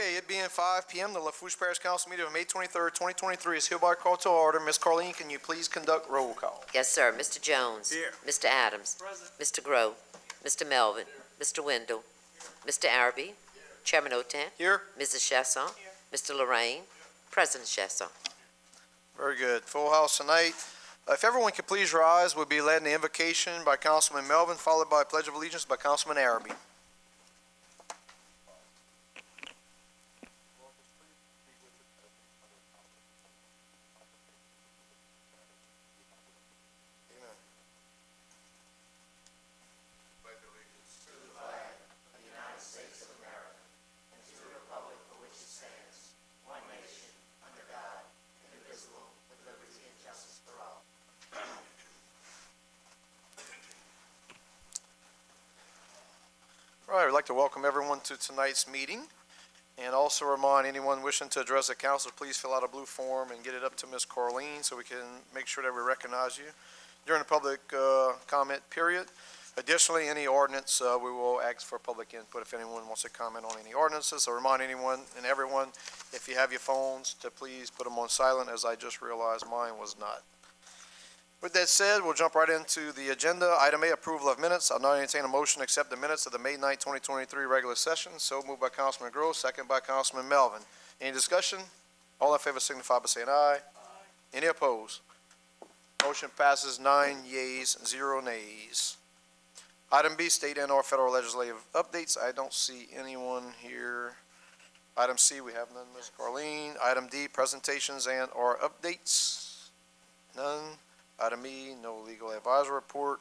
Okay, it being 5 p.m., the Lafourche Parish Council meeting of May 23rd, 2023 is hereby called to order. Ms. Carleen, can you please conduct roll call? Yes, sir. Mr. Jones. Here. Mr. Adams. Present. Mr. Grove. Mr. Melvin. Mr. Wendell. Mr. Araby. Chairman Otan. Here. Mrs. Chasson. Mr. Lorraine. President Chasson. Very good. Full house tonight. If everyone could please rise, we'll be led in the invocation by Councilman Melvin, followed by a Pledge of Allegiance by Councilman Araby. All right, I'd like to welcome everyone to tonight's meeting, and also remind anyone wishing to address the council, please fill out a blue form and get it up to Ms. Carleen so we can make sure that we recognize you during the public comment period. Additionally, any ordinance, we will ask for public input if anyone wants to comment on any ordinances. So remind anyone and everyone, if you have your phones, to please put them on silent, as I just realized mine was not. With that said, we'll jump right into the agenda. Item A, approval of minutes. I'll now entertain a motion to accept the minutes of the May 9, 2023 regular session. So moved by Councilman Grove, second by Councilman Melvin. Any discussion? All in favor signify by saying aye. Aye. Any opposed? Motion passes 9 yeas, 0 nays. Item B, state and or federal legislative updates. I don't see anyone here. Item C, we have none, Ms. Carleen. Item D, presentations and or updates. None. Item E, no legal advisor report.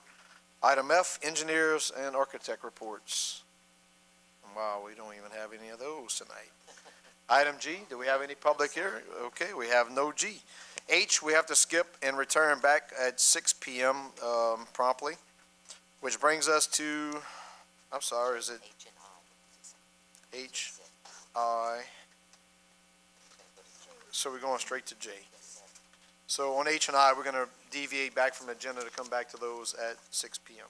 Item F, engineers and architect reports. Wow, we don't even have any of those tonight. Item G, do we have any public hearing? Okay, we have no G. H, we have to skip and return back at 6 p.m. Promptly, which brings us to, I'm sorry, is it H, I? So we're going straight to J. So on H and I, we're going to deviate back from the agenda to come back to those at 6 p.m.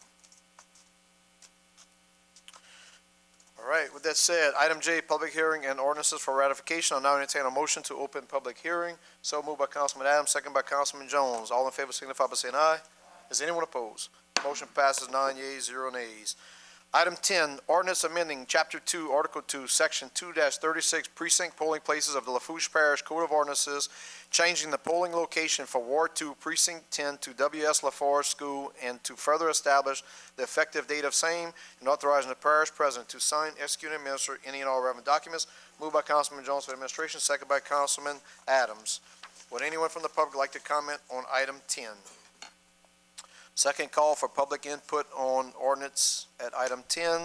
All right, with that said, item J, public hearing and ordinances for ratification. I'll now entertain a motion to open public hearing. So moved by Councilman Adams, second by Councilman Jones. All in favor signify by saying aye. Is anyone opposed? Motion passes 9 yeas, 0 nays. Item 10, ordinance amending Chapter 2, Article 2, Section 2-36, precinct polling places of the Lafourche Parish Code of Ordinances, changing the polling location for Ward 2, Precinct 10 to W.S. Lafourche School, and to further establish the effective date of same, and authorizing the parish president to sign, execute, and administer any and all relevant documents. Moved by Councilman Jones for the administration, second by Councilman Adams. Would anyone from the public like to comment on item 10? Second call for public input on ordinance at item 10.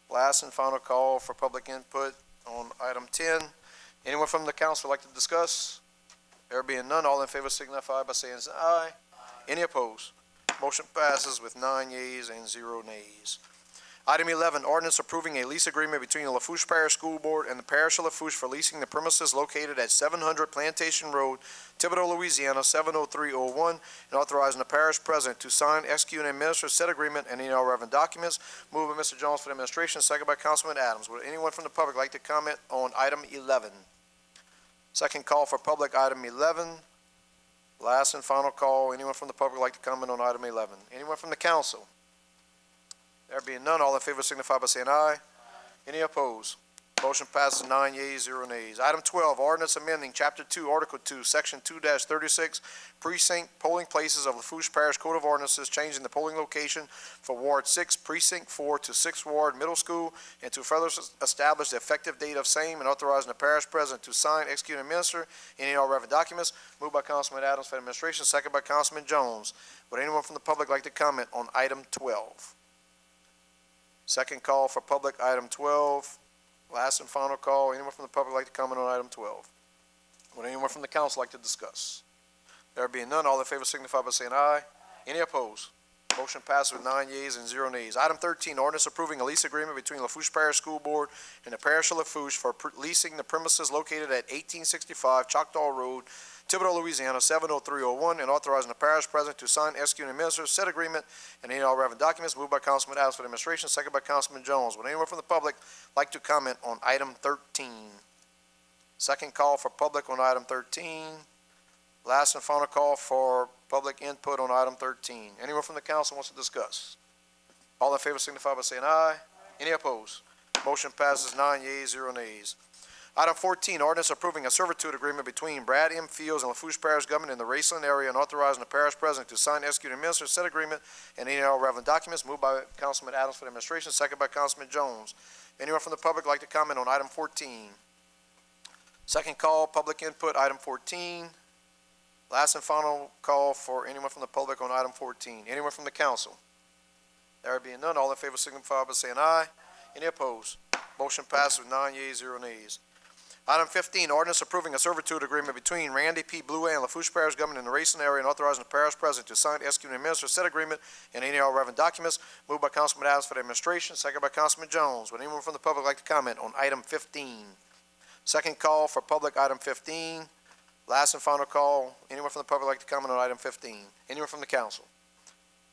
Last and final call for public input on item 10. Anyone from the council like to discuss? There being none, all in favor signify by saying aye. Any opposed? Motion passes with 9 yeas and 0 nays. Item 11, ordinance approving a lease agreement between the Lafourche Parish School Board and the Parish of Lafourche for leasing the premises located at 700 Plantation Road, Thibodaux, Louisiana, 70301, and authorizing the parish president to sign, execute, and administer said agreement and any all relevant documents. Moved by Mr. Jones for the administration, second by Councilman Adams. Would anyone from the public like to comment on item 11? Second call for public, item 11. Last and final call. Anyone from the public like to comment on item 11? Anyone from the council? There being none, all in favor signify by saying aye. Any opposed? Motion passes 9 yeas, 0 nays. Item 12, ordinance amending Chapter 2, Article 2, Section 2-36, precinct polling places of Lafourche Parish Code of Ordinances, changing the polling location for Ward 6, Precinct 4 to 6th Ward Middle School, and to further establish the effective date of same, and authorizing the parish president to sign, execute, and administer any and all relevant documents. Moved by Councilman Adams for the administration, second by Councilman Jones. Would anyone from the public like to comment on item 12? Second call for public, item 12. Last and final call. Anyone from the public like to comment on item 12? Would anyone from the council like to discuss? There being none, all in favor signify by saying aye. Any opposed? Motion passes with 9 yeas and 0 nays. Item 13, ordinance approving a lease agreement between Lafourche Parish School Board and the Parish of Lafourche for leasing the premises located at 1865 Choctaw Road, Thibodaux, Louisiana, 70301, and authorizing the parish president to sign, execute, and administer said agreement and any all relevant documents. Moved by Councilman Adams for the administration, second by Councilman Jones. Would anyone from the public like to comment on item 13? Second call for public on item 13. Last and final call for public input on item 13. Anyone from the council wants to discuss? All in favor signify by saying aye. Any opposed? Motion passes 9 yeas, 0 nays. Item 14, ordinance approving a servitude agreement between Brad M. Fields and Lafourche Parish government in the Raceland area and authorizing the parish president to sign, execute, and administer said agreement and any all relevant documents. Moved by Councilman Adams for the administration, second by Councilman Jones. Anyone from the public like to comment on item 14? Second call, public input, item 14. Last and final call for anyone from the public on item 14. Anyone from the council? There being none, all in favor signify by saying aye. Any opposed? Motion passes with 9 yeas, 0 nays. Item 15, ordinance approving a servitude agreement between Randy P. Blue and Lafourche Parish government in the Raceland area and authorizing the parish president to sign, execute, and administer said agreement and any all relevant documents. Moved by Councilman Adams for the administration, second by Councilman Jones. Would anyone from the public like to comment on item 15? Second call for public, item 15. Last and final call, anyone from the public like to comment on item 15? Anyone from the council?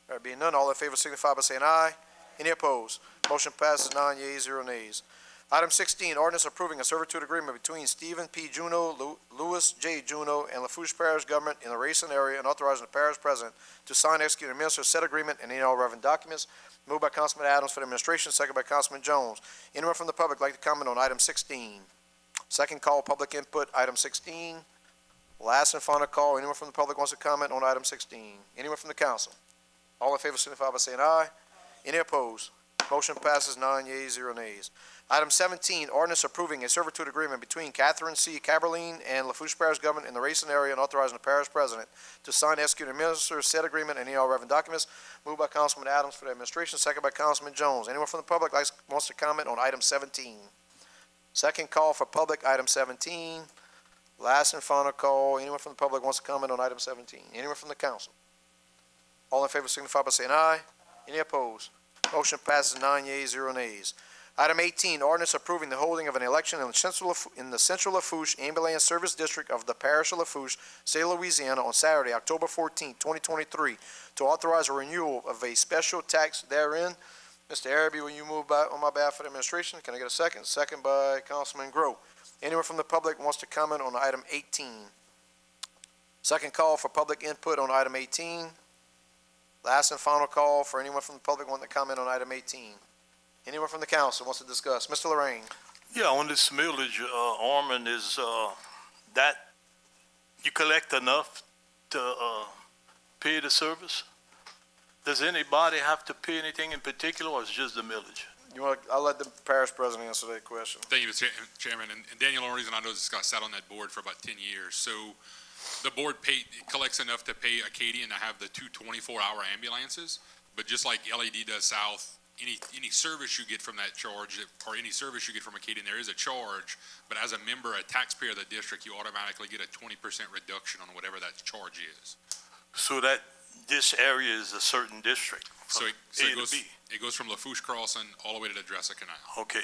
There being none, all in favor signify by saying aye. Any opposed? Motion passes 9 yeas, 0 nays. Item 16, ordinance approving a servitude agreement between Stephen P. Juneau, Louis J. Juneau, and Lafourche Parish government in the Raceland area and authorizing the parish president to sign, execute, and administer said agreement and any all relevant documents. Moved by Councilman Adams for the administration, second by Councilman Jones. Anyone from the public like to comment on item 16? Second call, public input, item 16. Last and final call, anyone from the public wants to comment on item 16? Anyone from the council? All in favor signify by saying aye. Any opposed? Motion passes 9 yeas, 0 nays. Item 17, ordinance approving a servitude agreement between Catherine C. Caberline and Lafourche Parish government in the Raceland area and authorizing the parish president to sign, execute, and administer said agreement and any all relevant documents. Moved by Councilman Adams for the administration, second by Councilman Jones. Anyone from the public wants to comment on item 17? Second call for public, item 17. Last and final call, anyone from the public wants to comment on item 17? Anyone from the council? All in favor signify by saying aye. Any opposed? Motion passes 9 yeas, 0 nays. Item 18, ordinance approving the holding of an election in the Central Lafourche Ambulance Service District of the Parish of Lafourche, State of Louisiana, on Saturday, October 14, 2023, to authorize a renewal of a special tax therein. Mr. Araby, will you move on my behalf for the administration? Can I get a second? Second by Councilman Grow. Anyone from the public wants to comment on item 18? Second call for public input on item 18. Last and final call for anyone from the public wanting to comment on item 18. Anyone from the council wants to discuss? Mr. Lorraine. Yeah, on this millage, Orman, is that you collect enough to pay the service? Does anybody have to pay anything in particular, or is it just the millage? I'll let the parish president answer that question. Thank you, Mr. Chairman. And Daniel, the only reason I know this, I sat on that board for about 10 years. So the board collects enough to pay Acadian to have the 2 24-hour ambulances. But just like LED does South, any service you get from that charge, or any service you get from Acadian, there is a charge. But as a member, a taxpayer of the district, you automatically get a 20% reduction on whatever that charge is. So that this area is a certain district, So from it goes from Lafourche Crossing all the way to the Dressa Canal. Okay.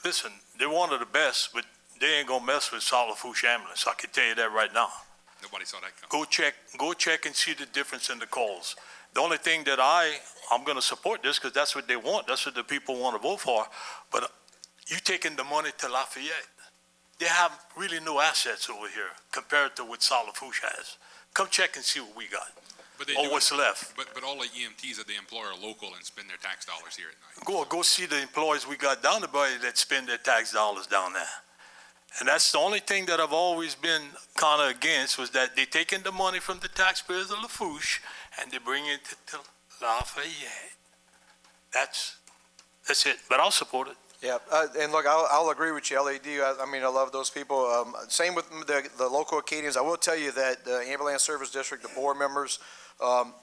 Listen, they're one of the best, but they ain't gonna mess with South Lafourche ambulance. I can tell you that right now. Nobody saw that coming. Go check and see the difference in the calls. The only thing that I'm gonna support this because that's what they want. That's what the people want to vote for. But you taking the money to Lafayette. They have really no assets over here compared to what South Lafourche has. Come check and see what we got. But they Or do what's left. But all the EMTs that they employ are local and spend their tax dollars here at night. Go see the employees we got down the bay that spend their tax dollars down there. And that's the only thing that I've always been kind of against, was that they taking the money from the taxpayers of Lafourche and they bring it to Lafayette. That's it, but I'll support it. Yeah, and look, I'll agree with you, LED. I mean, I love those people. Same with the local Acadians. I will tell you that the Ambulance Service District, the board members,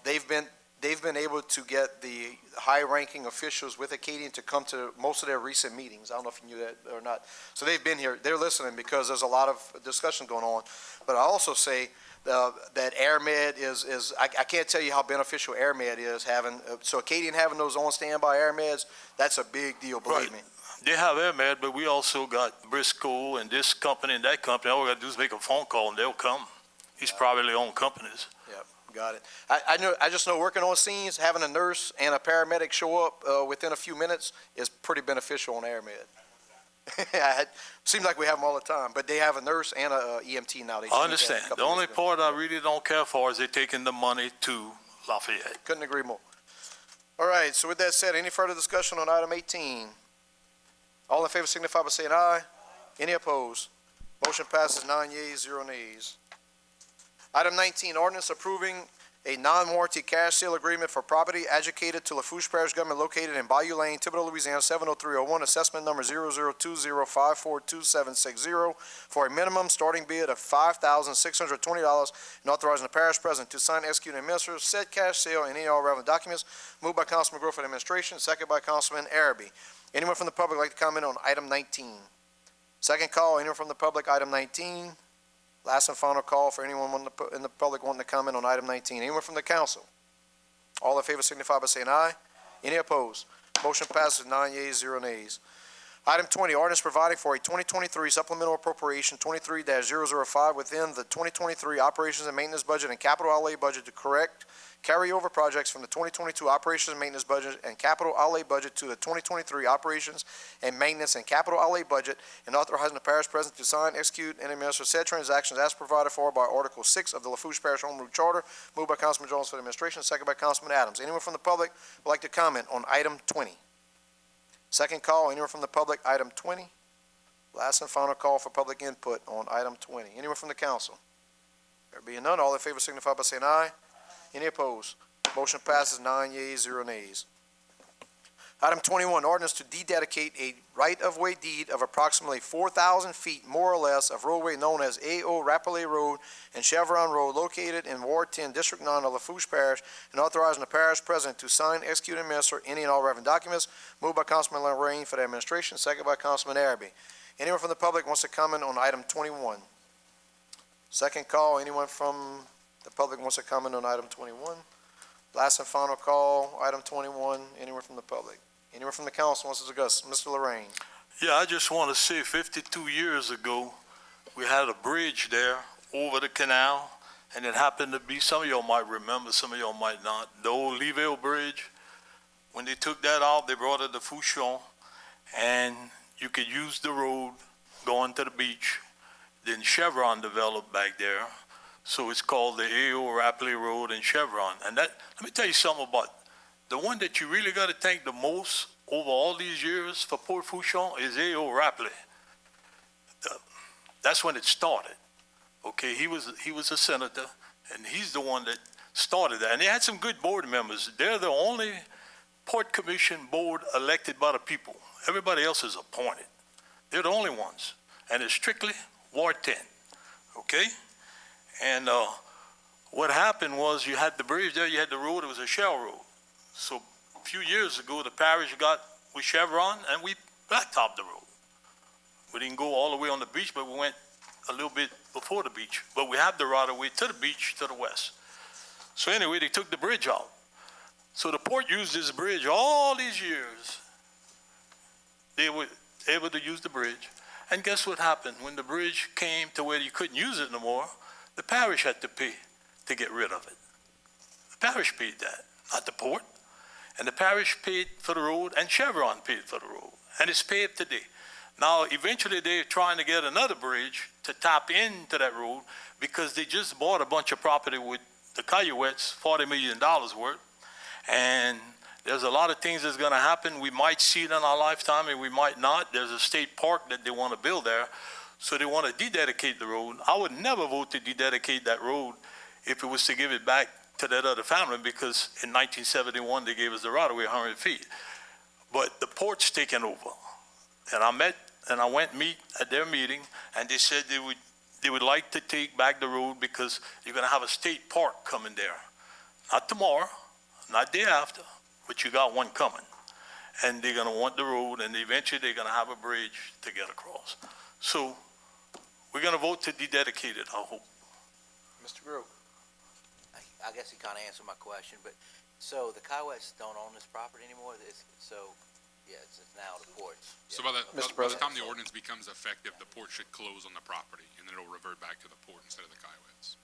they've been able to get the high-ranking officials with Acadian to come to most of their recent meetings. I don't know if you knew that or not. So they've been here. They're listening because there's a lot of discussion going on. But I also say that AirMed is I can't tell you how beneficial AirMed is having. So Acadian having those on standby AirMeds, that's a big deal, believe me. They have AirMed, but we also got Briscoe and this company and that company. All we gotta do is make a phone call and they'll come. These privately owned companies. Yep, got it. I just know working on scenes, having a nurse and a paramedic show up within a few minutes is pretty beneficial on AirMed. Seems like we have them all the time, but they have a nurse and a EMT now. They I changed that a understand. The couple only years ago. part I really don't care for is they taking the money to Lafayette. Couldn't agree more. All right, so with that said, any further discussion on item 18? All in favor signify by saying aye. Any opposed? Motion passes 9 yeas, 0 nays. Item 19, ordinance approving a non-warranty cash sale agreement for property adjudicated to Lafourche Parish government located in Bayou Lane, Thibodaux, Louisiana, 70301, assessment number 0020542760, for a minimum starting bid of $5,620, and authorizing the parish president to sign, execute, and administer said cash sale and any all relevant documents. Moved by Councilman Grove for the administration, second by Councilman Araby. Anyone from the public like to comment on item 19? Second call, anyone from the public, item 19? Last and final call for anyone in the public wanting to comment on item 19. Anyone from the council? All in favor signify by saying aye. Any opposed? Motion passes 9 yeas, 0 nays. Item 20, ordinance providing for a 2023 supplemental appropriation 23-005 within the 2023 operations and maintenance budget and capital outlay budget to correct carryover projects from the 2022 operations and maintenance budget and capital outlay budget to the 2023 operations and maintenance and capital outlay budget, and authorizing the parish president to sign, execute, and administer said transactions as provided for by Article 6 of the Lafourche Parish Home Rule Charter. Moved by Councilman Jones for the administration, second by Councilman Adams. Anyone from the public would like to comment on item 20? Second call, anyone from the public, item 20? Last and final call for public input on item 20. Anyone from the council? There being none, all in favor signify by saying aye. Any opposed? Motion passes 9 yeas, 0 nays. Item 21, ordinance to dededicate a right-of-way deed of approximately 4,000 feet, more or less, of roadway known as A.O. Rappelet Road and Chevron Road located in Ward 10, District 9 of Lafourche Parish, and authorizing the parish president to sign, execute, and administer any and all relevant documents. Moved by Councilman Lorraine for the administration, second by Councilman Araby. Anyone from the public wants to comment on item 21? Second call, anyone from the public wants to comment on item 21? Last and final call, item 21, anyone from the public? Anyone from the council wants to discuss? Mr. Lorraine. Yeah, I just want to say 52 years ago, we had a bridge there over the canal, and it happened to be, some of y'all might remember, some of y'all might not, the old Leeville Bridge. When they took that out, they brought it to Fouchon, and you could use the road going to the beach. Then Chevron developed back there. So it's called the A.O. Rappelet Road and Chevron. And that, let me tell you something about the one that you really got to thank the most over all these years for Port Fouchon is A.O. Rappelet. That's when it started. Okay, he was a senator, and he's the one that started that. And they had some good board members. They're the only Port Commission board elected by the people. Everybody else is appointed. They're the only ones. And it's strictly Ward 10. Okay? And what happened was you had the bridge there, you had the road, it was a shell road. So a few years ago, the parish got with Chevron and we blacktopped the road. We didn't go all the way on the beach, but we went a little bit before the beach. But we have the right of way to the beach to the west. So anyway, they took the bridge out. So the port used this bridge all these years. They were able to use the bridge. And guess what happened? When the bridge came to where you couldn't use it no more, the parish had to pay to get rid of it. The parish paid that, not the port. And the parish paid for the road, and Chevron paid for the road. And it's paid today. Now, eventually, they're trying to get another bridge to tap into that road because they just bought a bunch of property with the Cayuettes, $40 million worth. And there's a lot of things that's going to happen. We might see it in our lifetime, and we might not. There's a state park that they want to build there. So they want to dededicate the road. I would never vote to dededicate that road if it was to give it back to that other family, because in 1971 they gave us the right of way 100 feet. But the port's taken over. And I went meet at their meeting, and they said they would like to take back the road because you're going to have a state park coming there. Not tomorrow, not day after, but you got one coming. And they're going to want the road, and eventually they're going to have a bridge to get across. So we're going to vote to dededicate it, I hope. Mr. Grove. I guess he kind of answered my question, but so the Cayuettes don't own this property anymore? So Yeah, it's now the ports. So by Mr. by the President. time the ordinance becomes effective, the port should close on the property, and then it'll revert back to the port instead of the Kiowa's.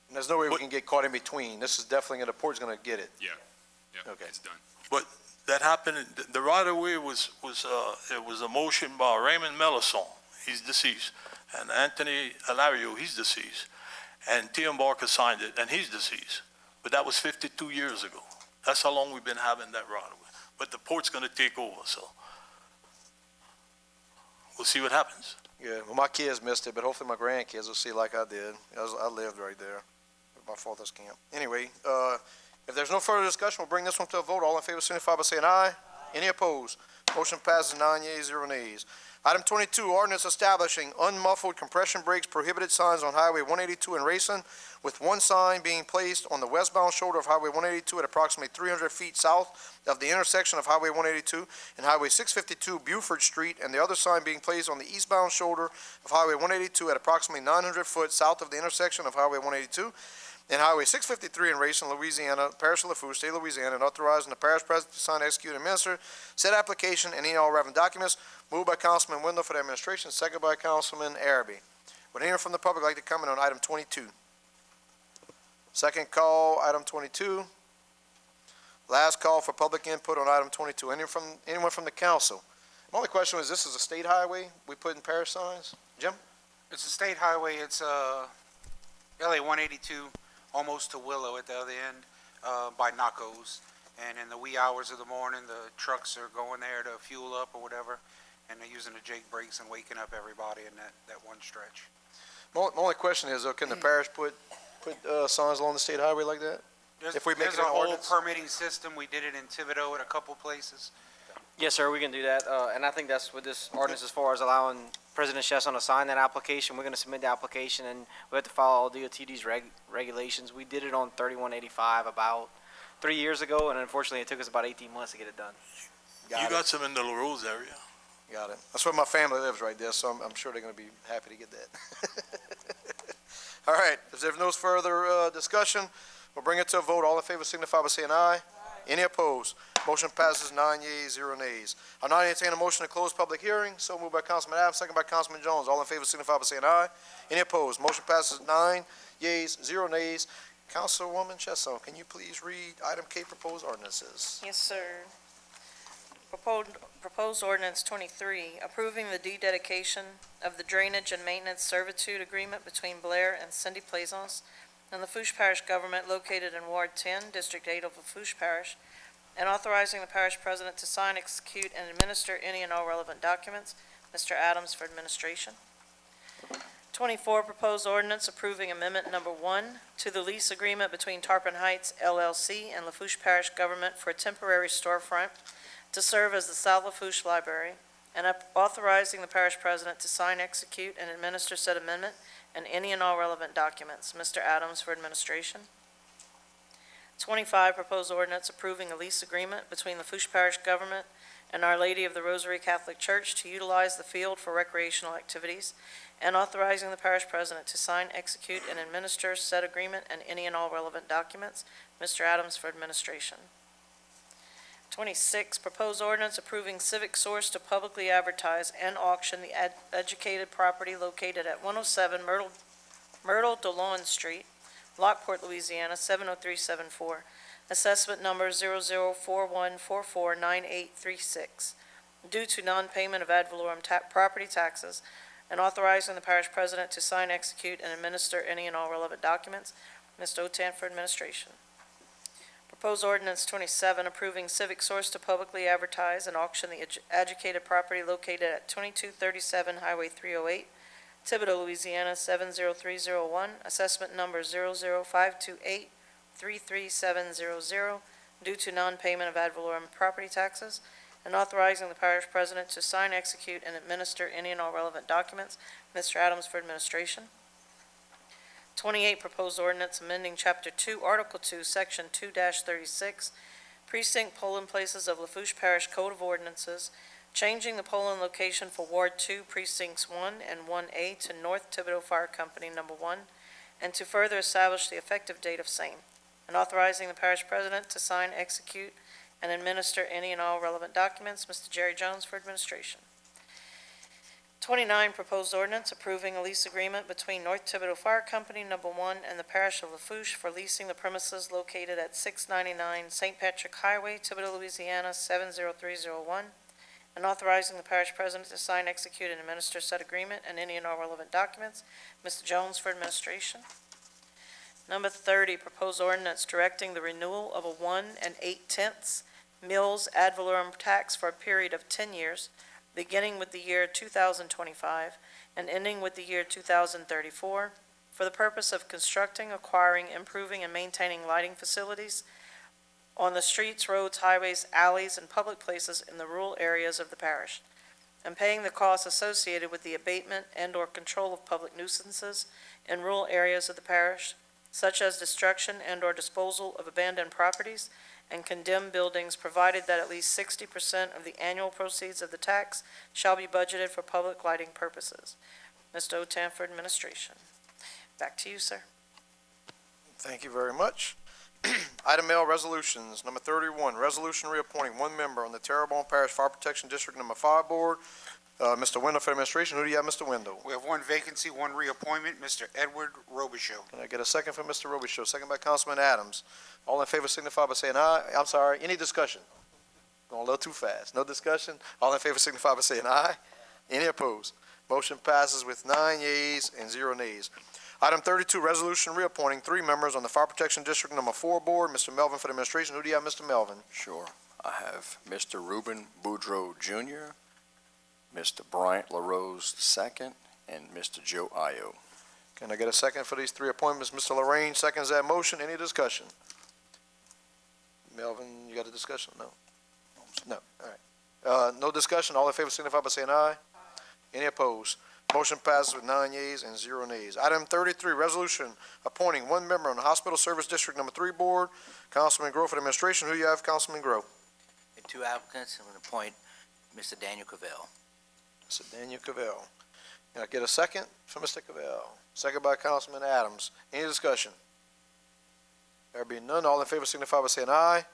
And there's no way we can get caught in between. This is definitely, the port's gonna get it. Yeah, Okay. it's done. But that happened, the right-of-way was it was a motion by Raymond Mellison, he's deceased, and Anthony Alario, he's deceased, and T.M. Barker signed it, and he's deceased. But that was 52 years ago. That's how long we've been having that right-of-way. But the port's gonna take over, so we'll see what happens. Yeah, well, my kids missed it, but hopefully my grandkids will see like I did. I lived right there. My father's camp. Anyway, if there's no further discussion, we'll bring this one to a vote. All in favor signify by saying aye. Any opposed? Motion passes 9 yeas, 0 nays. Item 22, ordinance establishing unmuffled compression brakes prohibited signs on Highway 182 in Rayson, with one sign being placed on the westbound shoulder of Highway 182 at approximately 300 feet south of the intersection of Highway 182 and Highway 652 Buford Street, and the other sign being placed on the eastbound shoulder of Highway 182 at approximately 900 foot south of the intersection of Highway 182 and Highway 653 in Rayson, Louisiana, Parish of Lafourche, State of Louisiana, and authorizing the parish president to sign, execute, and administer said application and any and all relevant documents. Moved by Councilman Wendell for the administration, second by Councilman Araby. Would anyone from the public like to comment on item 22? Second call, item 22. Last call for public input on item 22. Anyone from the council? My only question was, this is a state highway? We put in parish signs? Jim? It's a state highway. It's LA 182, almost to Willow at the other end, by Nacos. And in the wee hours of the morning, the trucks are going there to fuel up or whatever, and they're using the Jake brakes and waking up everybody in that one stretch. My only question is, can the parish put signs along the state highway like that? If we make There's it a an whole ordinance? permitting system. We did it in Thibodeau at a couple places. Yes, sir, we can do that, and I think that's what this ordinance as far as allowing President Chesson to sign that application. We're gonna submit the application, and we have to follow all DOTD's regulations. We did it on 3185 about 3 years ago, and unfortunately, it took us about 18 months to get it done. You got some in the LaRose area. Got it. That's where my family lives right there, so I'm sure they're gonna be happy to get that. All right, if there's no further discussion, we'll bring it to a vote. All in favor signify by saying aye. Any opposed? Motion passes 9 yeas, 0 nays. I'll now entertain a motion to close public hearing. So moved by Councilman Adams, second by Councilman Jones. All in favor signify by saying aye. Any opposed? Motion passes 9 yeas, 0 nays. Councilwoman Chesson, can you please read item K, proposed ordinances? Yes, sir. Proposed ordinance 23, approving the dededication of the drainage and maintenance servitude agreement between Blair and Cindy Plaisance and the Lafourche Parish government located in Ward 10, District 8 of Lafourche Parish, and authorizing the parish president to sign, execute, and administer any and all relevant documents. Mr. Adams for administration. 24, proposed ordinance approving amendment number 1 to the lease agreement between Tarpon Heights LLC and Lafourche Parish government for a temporary storefront to serve as the South Lafourche Library, and authorizing the parish president to sign, execute, and administer said amendment and any and all relevant documents. Mr. Adams for administration. 25, proposed ordinance approving a lease agreement between the Lafourche Parish government and Our Lady of the Rosary Catholic Church to utilize the field for recreational activities, and authorizing the parish president to sign, execute, and administer said agreement and any and all relevant documents. Mr. Adams for administration. 26, proposed ordinance approving Civic Source to publicly advertise and auction the educated property located at 107 Myrtle DeLawn Street, Lockport, Louisiana, 70374, assessment number 0041449836, due to non-payment of ad valorem property taxes, and authorizing the parish president to sign, execute, and administer any and all relevant documents. Mr. Otan for administration. Proposed ordinance 27, approving Civic Source to publicly advertise and auction the educated property located at 2237 Highway 308, Thibodeau, Louisiana, 70301, assessment number 00528-33700, due to non-payment of ad valorem property taxes, and authorizing the parish president to sign, execute, and administer any and all relevant documents. Mr. Adams for administration. 28, proposed ordinance amending Chapter 2, Article 2, Section 2-36, Precinct Polling Places of Lafourche Parish Code of Ordinances, changing the polling location for Ward 2, Precincts 1 and 1A to North Thibodeau Fire Company Number 1, and to further establish the effective date of same, and authorizing the parish president to sign, execute, and administer any and all relevant documents. Mr. Jerry Jones for administration. 29, proposed ordinance approving a lease agreement between North Thibodeau Fire Company, Number 1, and the Parish of Lafourche for leasing the premises located at 699 St. Patrick Highway, Thibodeau, Louisiana, 70301, and authorizing the parish president to sign, execute, and administer said agreement and any and all relevant documents. Mr. Jones for administration. Number 30, proposed ordinance directing the renewal of a 1 8/10 mills ad valorem tax for a period of 10 years, beginning with the year 2025 and ending with the year 2034, for the purpose of constructing, acquiring, improving, and maintaining lighting facilities on the streets, roads, highways, alleys, and public places in the rural areas of the parish, and paying the costs associated with the abatement and/or control of public nuisances in rural areas of the parish, such as destruction and/or disposal of abandoned properties and condemned buildings, provided that at least 60% of the annual proceeds of the tax shall be budgeted for public lighting purposes. Mr. Otan for administration. Back to you, sir. Thank you very much. Item L, resolutions. Number 31, resolution reappointing one member on the Terrebonne Parish Fire Protection District Number 5 Board. Mr. Wendell for administration. Who do you have, Mr. Wendell? We have one vacancy, one reappointment, Mr. Edward Robichaux. Can I get a second from Mr. Robichaux? Second by Councilman Adams. All in favor signify by saying aye. I'm sorry, any discussion? Going a little too fast. No discussion? All in favor signify by saying aye. Any opposed? Motion passes with 9 yeas and 0 nays. Item 32, resolution reappointing 3 members on the Fire Protection District Number 4 Board. Mr. Melvin for the administration. Who do you have, Mr. Melvin? Sure. I have Mr. Reuben Boudreau Jr., Mr. Bryant LaRose II, and Mr. Joe Io. Can I get a second for these 3 appointments? Mr. Lorraine seconds that motion. Any discussion? Melvin, you got a discussion? No? No, all right. No discussion. All in favor signify by saying aye. Any opposed? Motion passes with 9 yeas and 0 nays. Item 33, resolution appointing 1 member on the Hospital Service District Number 3 Board. Councilman Grow for the administration. Who do you have, Councilman Grow? The 2 applicants, I'm going to appoint Mr. Daniel Cavell. Mr. Daniel Cavell. Can I get a second for Mr. Cavell? Second by Councilman Adams. Any discussion? There being none, all in favor signify by saying aye.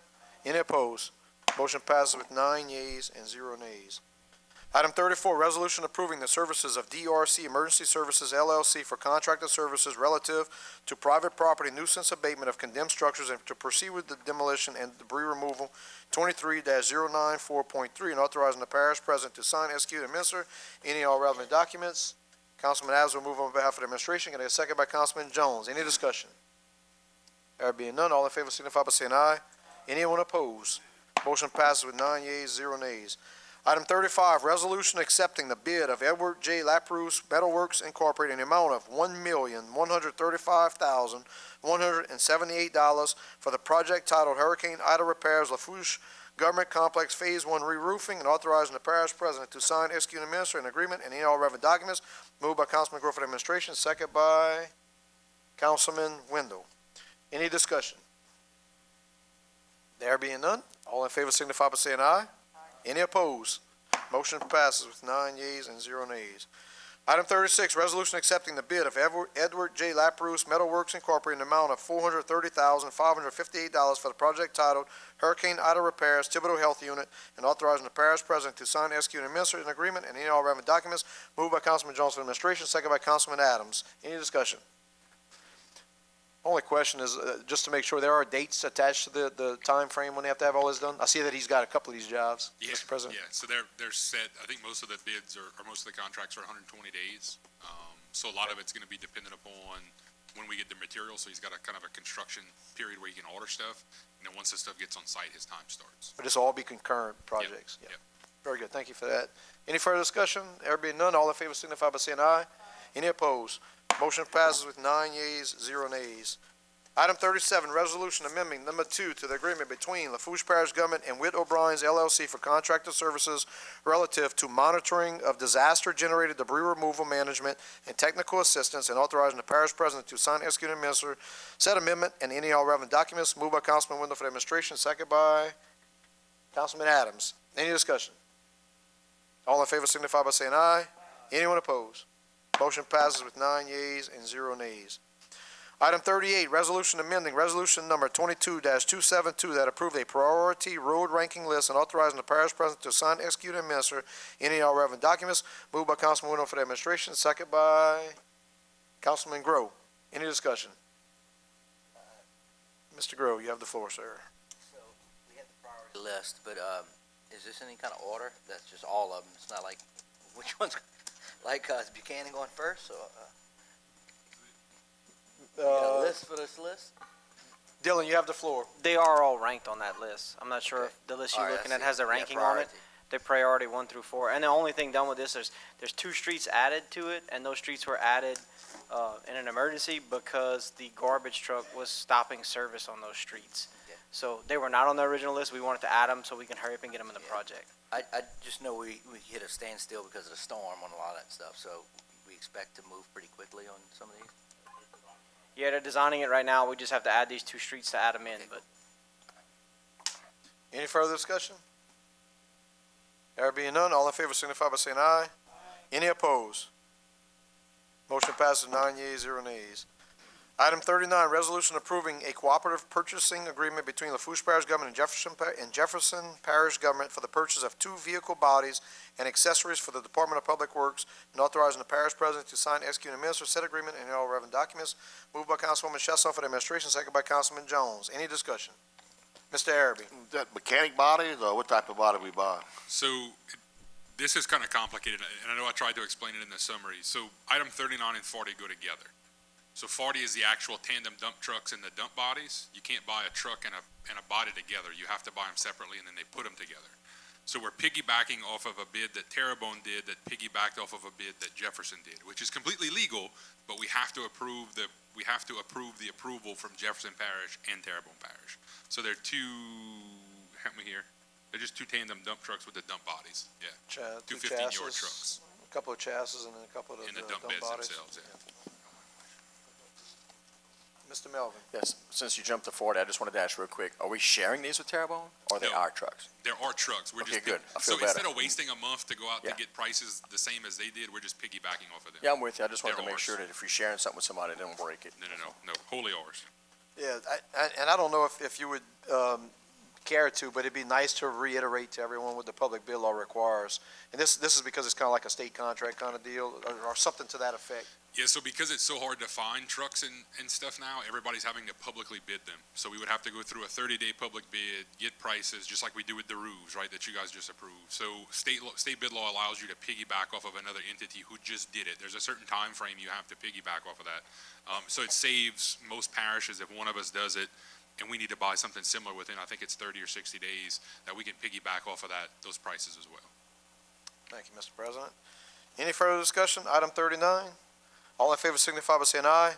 Any opposed? Motion passes with 9 yeas and 0 nays. Item 34, resolution approving the services of DRC Emergency Services LLC for contracted services relative to private property nuisance abatement of condemned structures and to proceed with the demolition and debris removal 23-094.3 and authorizing the parish president to sign, execute, and administer any and all relevant documents. Councilman Adams will move on behalf of the administration. Can I get a second by Councilman Jones? Any discussion? There being none, all in favor signify by saying aye. Anyone opposed? Motion passes with 9 yeas, 0 nays. Item 35, resolution accepting the bid of Edward J. Laprousse Metalworks Incorporated in the amount of $1,135,178 for the project titled Hurricane Ida Repairs Lafourche Government Complex Phase 1 re-roofing and authorizing the parish president to sign, execute, and administer an agreement and any and all relevant documents. Moved by Councilman Grow for the administration, second by Councilman Wendell. Any discussion? There being none, all in favor signify by saying aye. Any opposed? Motion passes with 9 yeas and 0 nays. Item 36, resolution accepting the bid of Edward J. Laprousse Metalworks Incorporated in the amount of $430,558 for the project titled Hurricane Ida Repairs Thibodeau Health Unit and authorizing the parish president to sign, execute, and administer an agreement and any and all relevant documents. Moved by Councilman Jones for the administration, second by Councilman Adams. Any discussion? Only question is, just to make sure there are dates attached to the time frame when they have to have all this done. I see that he's got a couple of these jobs, Yeah, Mr. President. Yeah, so they're set, I think most of the bids or most of the contracts are 120 days. So a lot of it's gonna be dependent upon when we get the material, so he's got a kind of a construction period where he can order stuff, and then once the stuff gets on site, his time starts. But this will all be concurrent projects. Yep. Very good, thank you for that. Any further discussion? There being none, all in favor signify by saying aye. Any opposed? Motion passes with 9 yeas, 0 nays. Item 37, resolution amending number 2 to the agreement between Lafourche Parish Government and Witt O'Brien's LLC for contracted services relative to monitoring of disaster-generated debris removal management and technical assistance, and authorizing the parish president to sign, execute, and administer said amendment and any and all relevant documents. Moved by Councilman Wendell for the administration, second by Councilman Adams. Any discussion? All in favor signify by saying aye. Anyone opposed? Motion passes with 9 yeas and 0 nays. Item 38, resolution amending resolution number 22-272 that approved a priority road ranking list and authorizing the parish president to sign, execute, and administer any and all relevant documents. Moved by Councilman Window for the administration, second by Councilman Grow. Any discussion? Mr. Grow, you have the floor, sir. So, we have the priority list, but, is this any kind of order? That's just all of them. It's not like, which one's, like, is Buchanan going first, or, you got a list for this list? Dylan, you have the floor. They are all ranked on that list. I'm not sure Okay. if the list All you're right, I looking at see. has the Yeah, ranking on it. priority. They're priority 1 through 4. And the only thing done with this, there's 2 streets added to it, and those streets were added in an emergency because the garbage truck was stopping service on those streets. Yeah. So they were not on the original list. We wanted to add them so we can hurry up and get them in the Yeah. project. I just know we hit a standstill because of the storm on a lot of that stuff, so we expect to move pretty quickly on some of these. Yeah, they're designing it right now. We just have to add these 2 streets to add them in, but Any further discussion? There being none, all in favor signify by saying aye. Any opposed? Motion passes 9 yeas, 0 nays. Item 39, resolution approving a cooperative purchasing agreement between Lafourche Parish Government and Jefferson Parish Government for the purchase of 2 vehicle bodies and accessories for the Department of Public Works, and authorizing the parish president to sign, execute, and administer said agreement and all relevant documents. Moved by Councilwoman Shesson for the administration, second by Councilman Jones. Any discussion? Mr. Araby. That mechanic bodies, or what type of body we buy? So this is kind of complicated, and I know I tried to explain it in the summary. So item 39 and 40 go together. So 40 is the actual tandem dump trucks and the dump bodies. You can't buy a truck and a body together. You have to buy them separately, and then they put them together. So we're piggybacking off of a bid that Terrebonne did, that piggybacked off of a bid that Jefferson did, which is completely legal, but we have to approve the approval from Jefferson Parish and Terrebonne Parish. So they're 2, help me here. They're just 2 tandem dump trucks with the dump bodies. Yeah. 2 2 15-yard chassis, trucks. a couple of chassis, and then a couple of And the dump dump beds bodies. themselves, yeah. Mr. Melvin. Yes, since you jumped to 40, I just wanted to ask real quick, are we sharing these with Terrebonne, or are they No. our trucks? There are trucks. We're Okay, just good. I feel so better. instead of wasting a month to go out Yeah. to get prices the same as they did, we're just piggybacking off of them. Yeah, I'm with you. I just wanted They're to make ours. sure that if you're sharing something with somebody, don't break it. No, wholly ours. Yeah, and I don't know if you would care to, but it'd be nice to reiterate to everyone what the public bid law requires. And this is because it's kind of like a state contract kind of deal, or something to that effect. Yeah, so because it's so hard to find trucks and stuff now, everybody's having to publicly bid them. So we would have to go through a 30-day public bid, get prices, just like we do with the roofs, right, that you guys just approved. So state bid law allows you to piggyback off of another entity who just did it. There's a certain time frame you have to piggyback off of that. So it saves most parishes if one of us does it, and we need to buy something similar within, I think it's 30 or 60 days, that we can piggyback off of those prices as well. Thank you, Mr. President. Any further discussion? Item 39. All in favor signify by saying aye.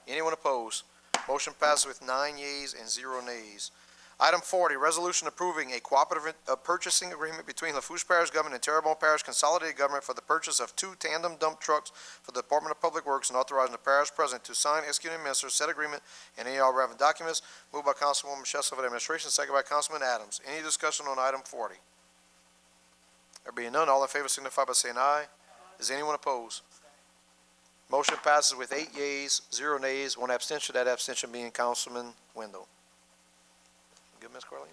Anyone opposed? Motion passes with 9 yeas and 0 nays. Item 40, resolution approving a cooperative purchasing agreement between Lafourche Parish Government and Terrebonne Parish Consolidated Government for the purchase of 2 tandem dump trucks for the Department of Public Works, and authorizing the parish president to sign, execute, and administer said agreement and any all relevant documents. Moved by Councilwoman Shesson for the administration, second by Councilman Adams. Any discussion on item 40? There being none, all in favor signify by saying aye. Is anyone opposed? Motion passes with 8 yeas, 0 nays, 1 abstention, that abstention being Councilman Wendell. Good, Ms. Corley?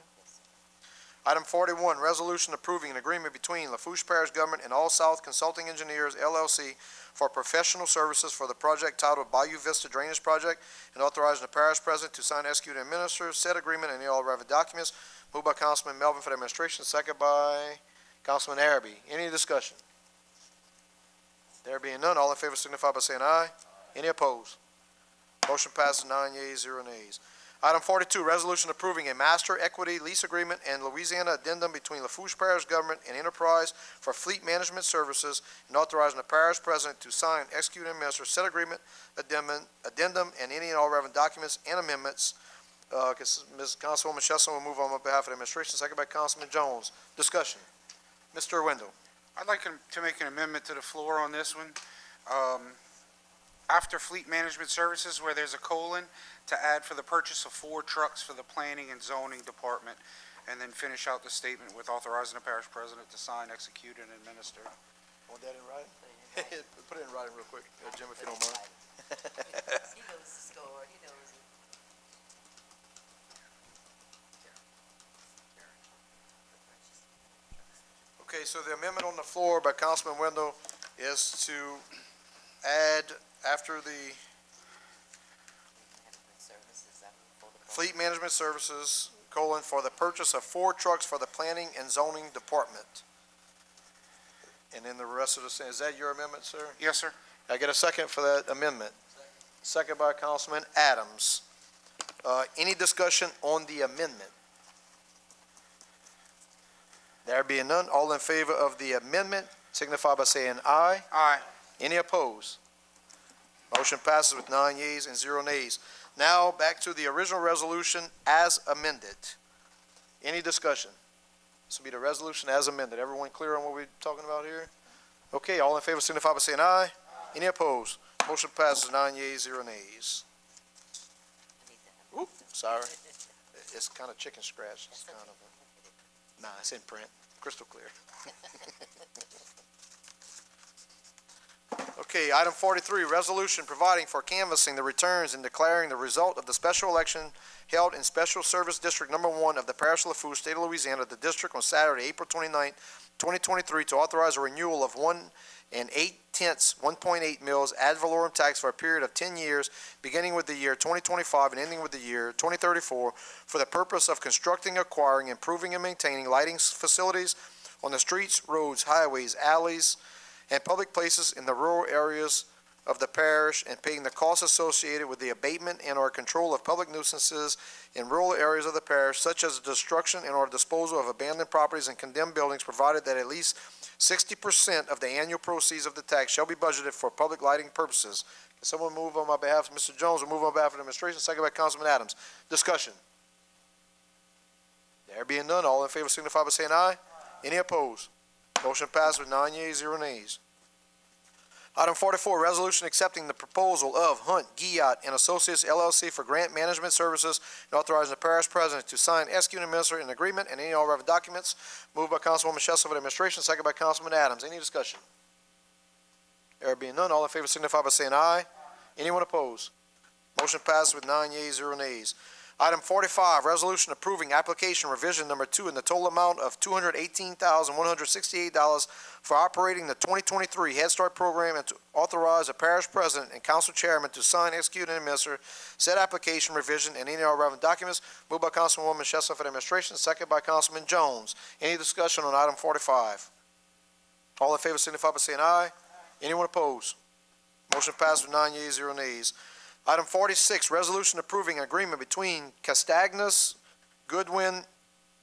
Item 41, resolution approving an agreement between Lafourche Parish Government and All South Consulting Engineers, LLC, for professional services for the project titled Bayou Vista Drainage Project, and authorizing the parish president to sign, execute, and administer said agreement and all relevant documents. Moved by Councilman Melvin for the administration, second by Councilman Araby. Any discussion? There being none, all in favor signify by saying aye. Any opposed? Motion passes 9 yeas, 0 nays. Item 42, resolution approving a master equity lease agreement and Louisiana addendum between Lafourche Parish Government and Enterprise for Fleet Management Services, and authorizing the parish president to sign, execute, and administer said agreement, addendum, and any and all relevant documents and amendments. Ms. Councilwoman Shesson will move on behalf of the administration, second by Councilman Jones. Discussion. Mr. Wendell. I'd like to make an amendment to the floor on this one. After Fleet Management Services, where there's a colon, to add for the purchase of 4 trucks for the Planning and Zoning Department, and then finish out the statement with authorizing the parish president to sign, execute, and administer. Want that in writing? Put it in writing real quick, Jim, if you don't mind. He knows the score, he knows it. Okay, so the amendment on the floor by Councilman Wendell is to add after the Fleet Management Services, for the purchase of 4 trucks for the Planning and Zoning Department. And then the rest of the, is that your amendment, sir? Yes, sir. I get a second for that amendment. Second by Councilman Adams. Any discussion on the amendment? There being none, all in favor of the amendment signify by saying aye. Aye. Any opposed? Motion passes with 9 yeas and 0 nays. Now, back to the original resolution as amended. Any discussion? This will be the resolution as amended. Everyone clear on what we're talking about here? Okay, all in favor signify by saying aye. Any opposed? Motion passes 9 yeas, 0 nays. Oop, sorry. It's kind of chicken scratch. It's kind of nah, it's in print, crystal clear. Okay, item 43, resolution providing for canvassing the returns and declaring the result of the special election held in Special Service District Number 1 of the Parish of Lafourche, State of Louisiana, the district on Saturday, April 29, 2023, to authorize a renewal of 1 1.8 mils ad valorem tax for a period of 10 years, beginning with the year 2025 and ending with the year 2034, for the purpose of constructing, acquiring, improving, and maintaining lighting facilities on the streets, roads, highways, alleys, and public places in the rural areas of the parish, and paying the costs associated with the abatement and or control of public nuisances in rural areas of the parish, such as the destruction and or disposal of abandoned properties and condemned buildings, provided that at least 60% of the annual proceeds of the tax shall be budgeted for public lighting purposes. Can someone move on my behalf? Mr. Jones will move on behalf of the administration, second by Councilman Adams. Discussion. There being none, all in favor signify by saying aye. Any opposed? Motion passed with 9 yeas, 0 nays. Item 44, resolution accepting the proposal of Hunt, Guillotte, and Associates LLC for grant management services and authorizing the parish president to sign, execute, and administer an agreement and any all relevant documents. Moved by Councilwoman Shestle for the administration, second by Councilman Adams. Any discussion? There being none, all in favor signify by saying aye. Anyone opposed? Motion passes with 9 yeas, 0 nays. Item 45, resolution approving application revision number 2 in the total amount of $218,168 for operating the 2023 Head Start program, and to authorize the parish president and council chairman to sign, execute, and administer said application revision and any all relevant documents. Moved by Councilwoman Shestle for the administration, second by Councilman Jones. Any discussion on item 45? All in favor signify by saying aye. Anyone opposed? Motion passed with 9 yeas, 0 nays. Item 46, resolution approving agreement between Castagnas, Goodwin,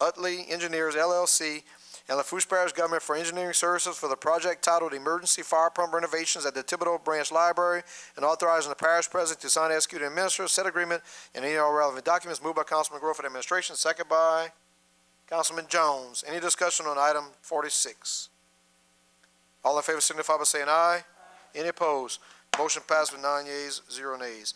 Utley Engineers LLC and Lafourche Parish Government for engineering services for the project titled Emergency Fire Pump Renovations at the Thibodeau Branch Library, and authorizing the parish president to sign, execute, and administer said agreement and any all relevant documents. Moved by Councilman Grove for the administration, second by Councilman Jones. Any discussion on item 46? All in favor signify by saying aye. Any opposed? Motion passed with 9 yeas, 0 nays.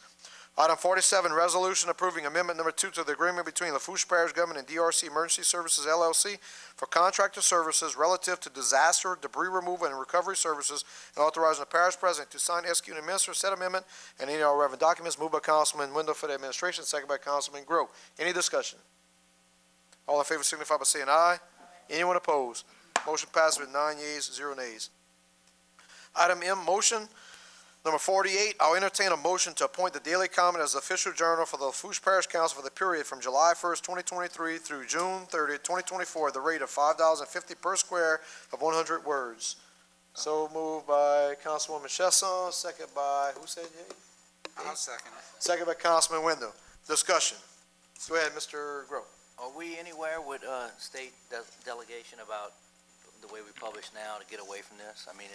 Item 47, resolution approving amendment number 2 to the agreement between Lafourche Parish Government and DRC Emergency Services LLC for contractor services relative to disaster debris removal and recovery services, and authorizing the parish president to sign, execute, and administer said amendment and any all relevant documents. Moved by Councilman Wendell for the administration, second by Councilman Grove. Any discussion? All in favor signify by saying aye. Anyone opposed? Motion passed with 9 yeas, 0 nays. Item M, motion number 48, I'll entertain a motion to appoint the Daily Comment as official journal for the Lafourche Parish Council for the period from July 1st, 2023 through June 30th, 2024 at the rate of $5.50 per square of 100 words. So moved by Councilwoman Chesson, second by, who said yay? I'll second it. Second by Councilman Wendell. Discussion. Go ahead, Mr. Grove. Are we anywhere with, state delegation about the way we publish now to get away from this? I mean,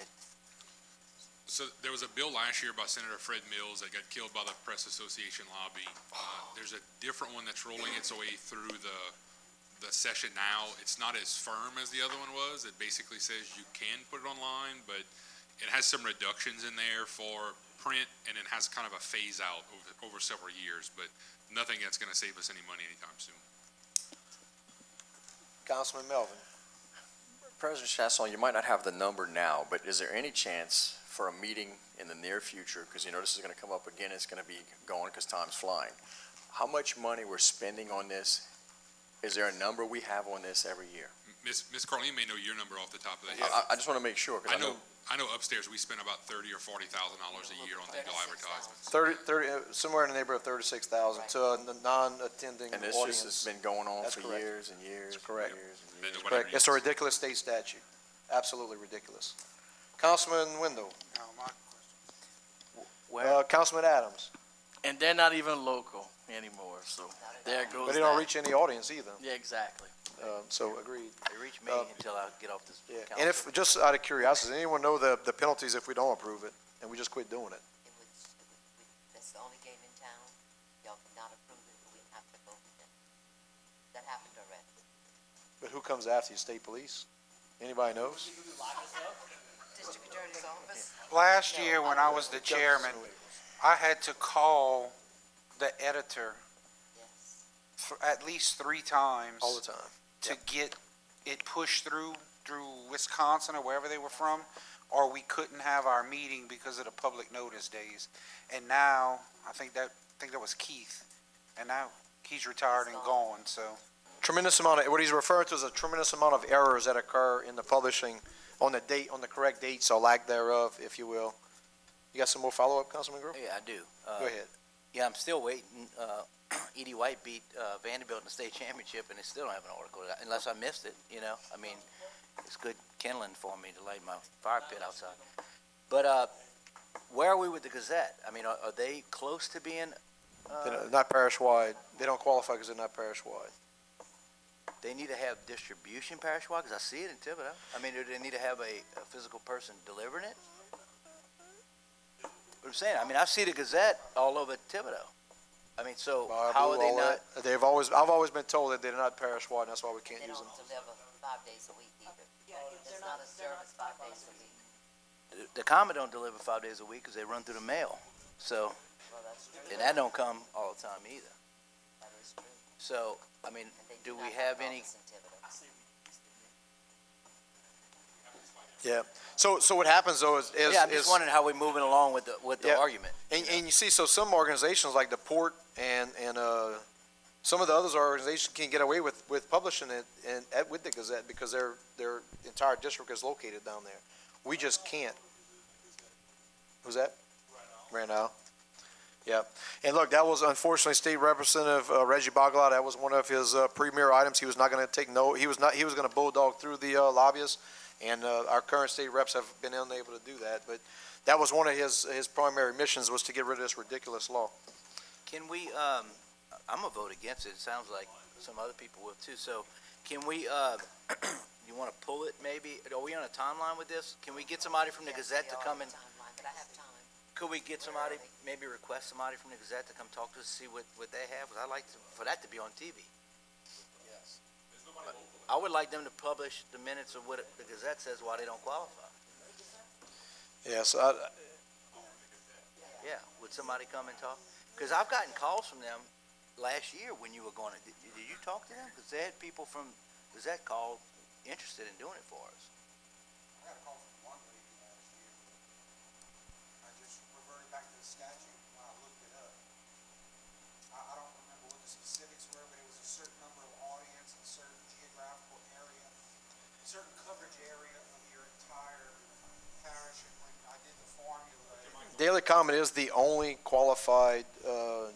So there was a bill last year by Senator Fred Mills that got killed by the Press Association lobby. There's a different one that's rolling its way through the session now. It's not as firm as the other one was. It basically says you can put it online, but it has some reductions in there for print, and it has kind of a phase out over several years, but nothing that's going to save us any money anytime soon. Councilman Melvin. President Chasson, you might not have the number now, but is there any chance for a meeting in the near future, because you know this is going to come up again, it's going to be going because time's flying. How much money we're spending on this? Is there a number we have on this every year? Miss Carlene may know your number off the top of the head. I just want to make sure, because I know upstairs we spend about $30,000 or $40,000 a year on digital advertisements. 30, somewhere in the neighborhood of 36,000 to a non-attending and this audience. just has been going on That's for correct. years and years. That's correct. And years and That years. nobody Correct. It's a uses. ridiculous state statute. Absolutely ridiculous. Councilman Wendell, Now, my question. Councilman Adams, And they're not even local anymore, so there goes but they don't that. reach any audience either. Yeah, exactly. So agreed. They reach me until I get off this Yeah. council. And if, just out of curiosity, does anyone know the penalties if we don't approve it and we just quit doing it? That's the only game in town. Y'all cannot approve it, but we have to vote with it. That happened already. But who comes after you? State police? Anybody knows? District Attorney's Office? Last year, when I was the chairman, I had to call the editor Yes. at least 3 times. All the time. To get it pushed through Wisconsin or wherever they were from, or we couldn't have our meeting because of the public notice days. And now, I think that was Keith, and now he's retired and gone, so. Tremendous amount of, what he's referring to is a tremendous amount of errors that occur in the publishing on the date, on the correct dates or lack thereof, if you will. You got some more follow-up, Councilman Grove? Yeah, I do. Go ahead. Yeah, I'm still waiting. Edie White beat Vanderbilt in the state championship, and they still don't have an article, unless I missed it, you know? I mean, it's good kindling for me to light my fire pit outside. But where are we with the Gazette? I mean, are they close to being, They're not parish-wide. They don't qualify because they're not parish-wide. they need to have distribution parish-wide? Because I see it in Thibodeau. I mean, do they need to have a physical person delivering it? What I'm saying, I mean, I see the Gazette all over Thibodeau. I mean, so how are they not? I've always been told that they're not parish-wide, and that's why we can't They use don't them. deliver 5 days a week either. It's not a service 5 days a week. The Common don't deliver 5 days a week because they run through the mail. So, Well, that's true. and that don't come all the time either. That is true. So, I mean, And they do not we have any, office in Thibodeau. Yeah. So what happens though is yeah, I'm just wondering how we're moving along with the Yeah. argument. And you see, so some organizations like the Port and some of the other organizations can get away with publishing it with the Gazette because their entire district is located down there. We just can't. Who's that? Randall. Yeah. And look, that was unfortunately State Representative Reggie Baglot. That was one of his premier items. He was not going to take no. He was going to bulldog through the lobbyists. And our current state reps have been unable to do that. But that was one of his primary missions, was to get rid of this ridiculous law. Can we, I'm gonna vote against it. It sounds like some other people will too. So can we, you wanna pull it maybe? Are we on a timeline with this? Can we get somebody from the Yes, Gazette we to are come on and, timeline, but I have time. could we get somebody, maybe request somebody from the Gazette to come talk to us, see what they have? 'Cause I'd like for that to be on TV. I would like them to publish the minutes of what the Gazette says why they don't qualify. Yeah, so Yeah, would somebody come and talk? Because I've gotten calls from them last year when you were going to, did you talk to them? Because they had people from Gazette call interested in doing it for us. I got a call from one lady last year. I just reverted back to the statute when I looked it up. I don't remember what the specifics were, but it was a certain number of audience, a certain geographical area, a certain coverage area of your entire parish. And when I did the formula, Daily Comment is the only qualified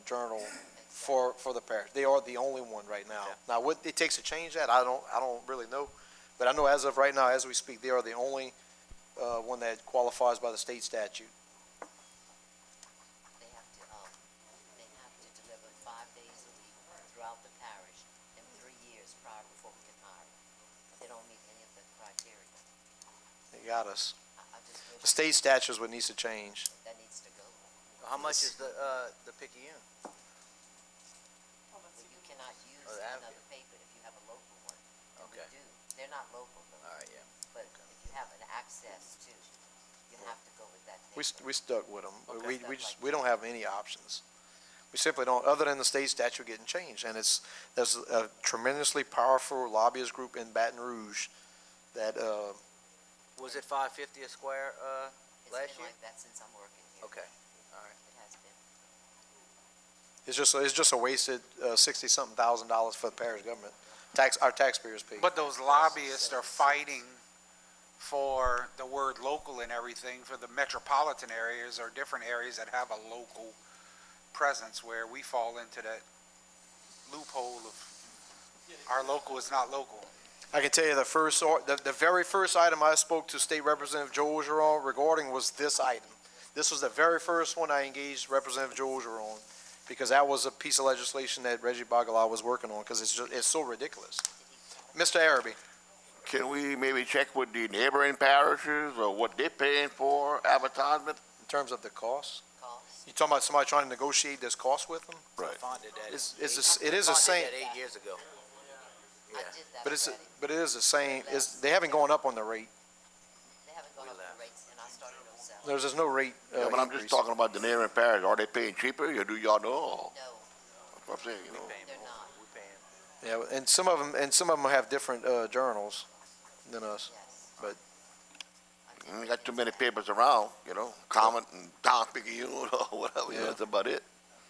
journal for the parish. They are the only one right now. Now, what it takes to change that, I don't really know. But I know as of right now, as we speak, they are the only one that qualifies by the state statute. They have to deliver 5 days a week throughout the parish in 3 years prior before we can hire them. They don't meet any of the criteria. They got us. I just wish The state statute is what needs to change. that needs to go. How much is the Picayune? Well, you cannot use Oh, the another Advocate. paper if you have a local one. And we Okay. do. They're not local though. All right, yeah. But if you have an access to, you have to go with that paper. We stuck with them. Okay. We don't have any options. We simply don't, other than the state statute getting changed. And there's a tremendously powerful lobbyist group in Baton Rouge that, Was it $5.50 a square, It's last been year? like that since I'm working here. Okay, all right. It has been. it's just a wasted, $60-something thousand for the parish government. Our taxpayers pay. But those lobbyists are fighting for the word local and everything for the metropolitan areas or different areas that have a local presence where we fall into that loophole of our local is not local. I can tell you the very first item I spoke to State Representative Joe Ogeron regarding was this item. This was the very first one I engaged Representative Joe Ogeron on, because that was a piece of legislation that Reggie Bagala was working on, because it's so ridiculous. Mr. Araby, Can we maybe check with the neighboring parishes or what they're paying for advertisement? in terms of the cost, Cost. you talking about somebody trying to negotiate this cost with them? Right. Fond did that. It is the same, Fond did that 8 years ago. I Yeah. did that but already. it is the same, they haven't gone up on the rate. They haven't gone up the rates, and I started on salary. There's no rate, Yeah, but I'm just increase. talking about the neighboring parish. Are they paying cheaper or do y'all know? No, That's what I'm saying, you know. Paying they're more. not. We paying. Yeah, and some of them have different, journals than us. Yes. But- We ain't got too many papers around, you know, Comet and Town Picayune or whatever, you know, Yeah. that's about it.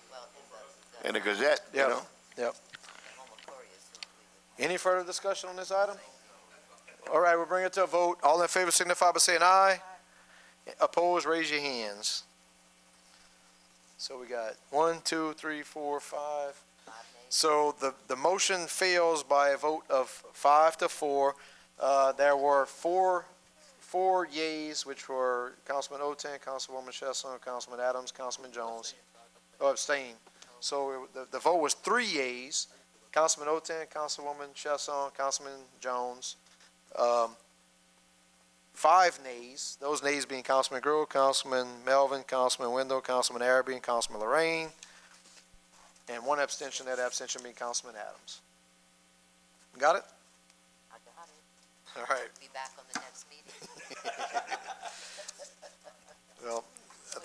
Well, And the Gazette, you Yeah. know. the Home Couriers who we Any further discussion on this item? All right, we'll bring it to a vote. All in favor signify by saying aye. Opposed, raise your hands. So we got 1, 2, 3, 4, 5. 5 names. So the motion fails by a vote of 5-4. There were four yeas, which were Councilman Oten, Councilwoman Chesson, Councilman Adams, Councilman Jones. Oh, abstain. So the vote was 3 yeas. Councilman Oten, Councilwoman Chesson, Councilman Jones. 5 nays, those nays being Councilman Grove, Councilman Melvin, Councilman Wendell, Councilman Araby, and Councilman Lorraine. And 1 abstention, that abstention being Councilman Adams. Got it? I got it. All right. Be back on the next meeting. Well, We have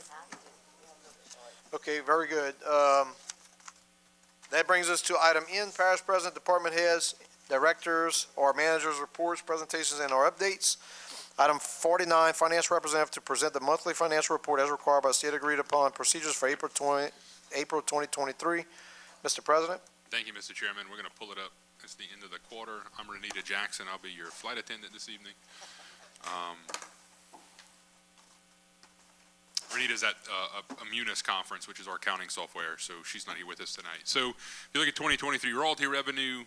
to. okay, very good. That brings us to item N, Parish President, Department Heads, Directors, or Managers' Reports, Presentations, and or Updates. Item 49, Finance Representative to present the monthly financial report as required by state agreed upon procedures for April 2023. Mr. President? Thank you, Mr. Chairman. We're going to pull it up. It's the end of the quarter. I'm Renita Jackson. I'll be your flight attendant this evening. Renita's at a Munis conference, which is our accounting software, so she's not here with us tonight. So if you look at 2023 royalty revenue,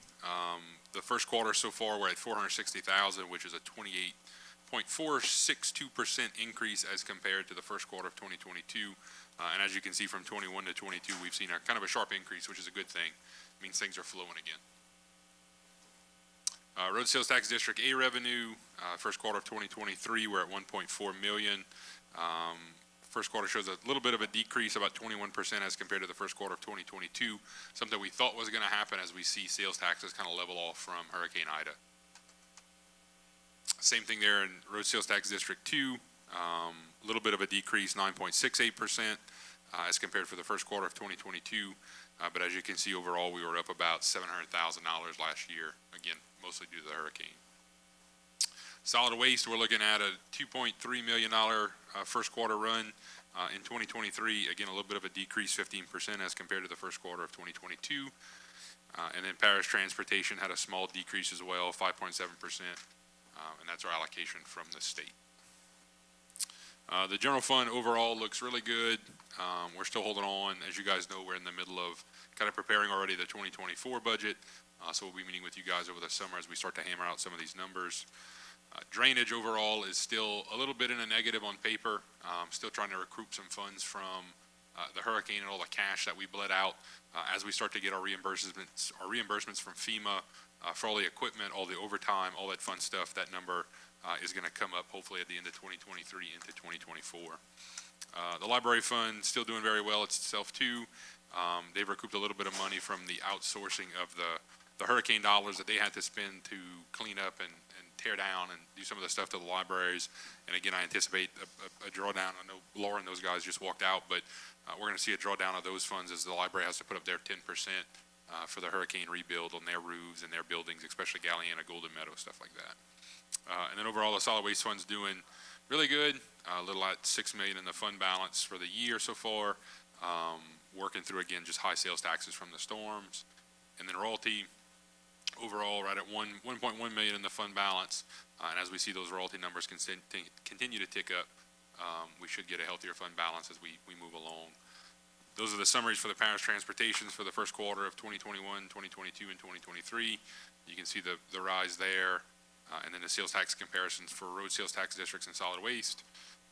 the first quarter so far, we're at $460,000, which is a 28.462% increase as compared to the first quarter of 2022. And as you can see from 21 to 22, we've seen a kind of a sharp increase, which is a good thing. It means things are flowing again. Road Sales Tax District A revenue, first quarter of 2023, we're at 1.4 million. First quarter shows a little bit of a decrease, about 21% as compared to the first quarter of 2022, something we thought was going to happen as we see sales taxes kind of level off from Hurricane Ida. Same thing there in Road Sales Tax District 2, a little bit of a decrease, 9.68% as compared for the first quarter of 2022. But as you can see, overall, we were up about $700,000 last year, again, mostly due to the hurricane. Solid waste, we're looking at a $2.3 million first quarter run in 2023. Again, a little bit of a decrease, 15% as compared to the first quarter of 2022. And then Parish Transportation had a small decrease as well, 5.7%, and that's our allocation from the state. The general fund overall looks really good. We're still holding on. As you guys know, we're in the middle of kind of preparing already the 2024 budget. So we'll be meeting with you guys over the summer as we start to hammer out some of these numbers. Drainage overall is still a little bit in a negative on paper. Still trying to recoup some funds from the hurricane and all the cash that we bled out. As we start to get our reimbursements from FEMA for all the equipment, all the overtime, all that fun stuff, that number is going to come up hopefully at the end of 2023 into 2024. The library fund still doing very well itself too. They've recouped a little bit of money from the outsourcing of the hurricane dollars that they had to spend to clean up and tear down and do some of the stuff to the libraries. And again, I anticipate a drawdown. I know Laura and those guys just walked out, but we're going to see a drawdown of those funds as the library has to put up their 10% for the hurricane rebuild on their roofs and their buildings, especially Galliana, Golden Meadow, stuff like that. And then overall, the solid waste fund's doing really good, a little at $6 million in the fund balance for the year so far. Working through, again, just high sales taxes from the storms. And then royalty, overall, right at 1.1 million in the fund balance. And as we see those royalty numbers continue to tick up, we should get a healthier fund balance as we move along. Those are the summaries for the parish transportations for the first quarter of 2021, 2022, and 2023. You can see the rise there. And then the sales tax comparisons for road sales tax districts and solid waste.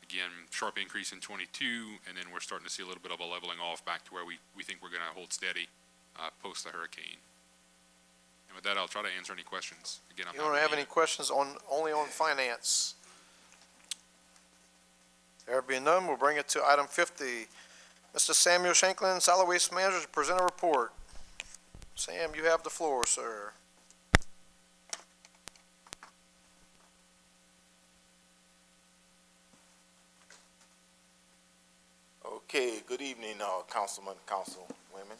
Again, sharp increase in 22, and then we're starting to see a little bit of a leveling off back to where we think we're going to hold steady post the hurricane. And with that, I'll try to answer any questions. Again, You don't have any questions only on finance? There being none, we'll bring it to item 50. Mr. Samuel Shanklin, Solid Waste Manager, to present a report. Sam, you have the floor, sir. Okay, good evening, councilmen, councilwomen,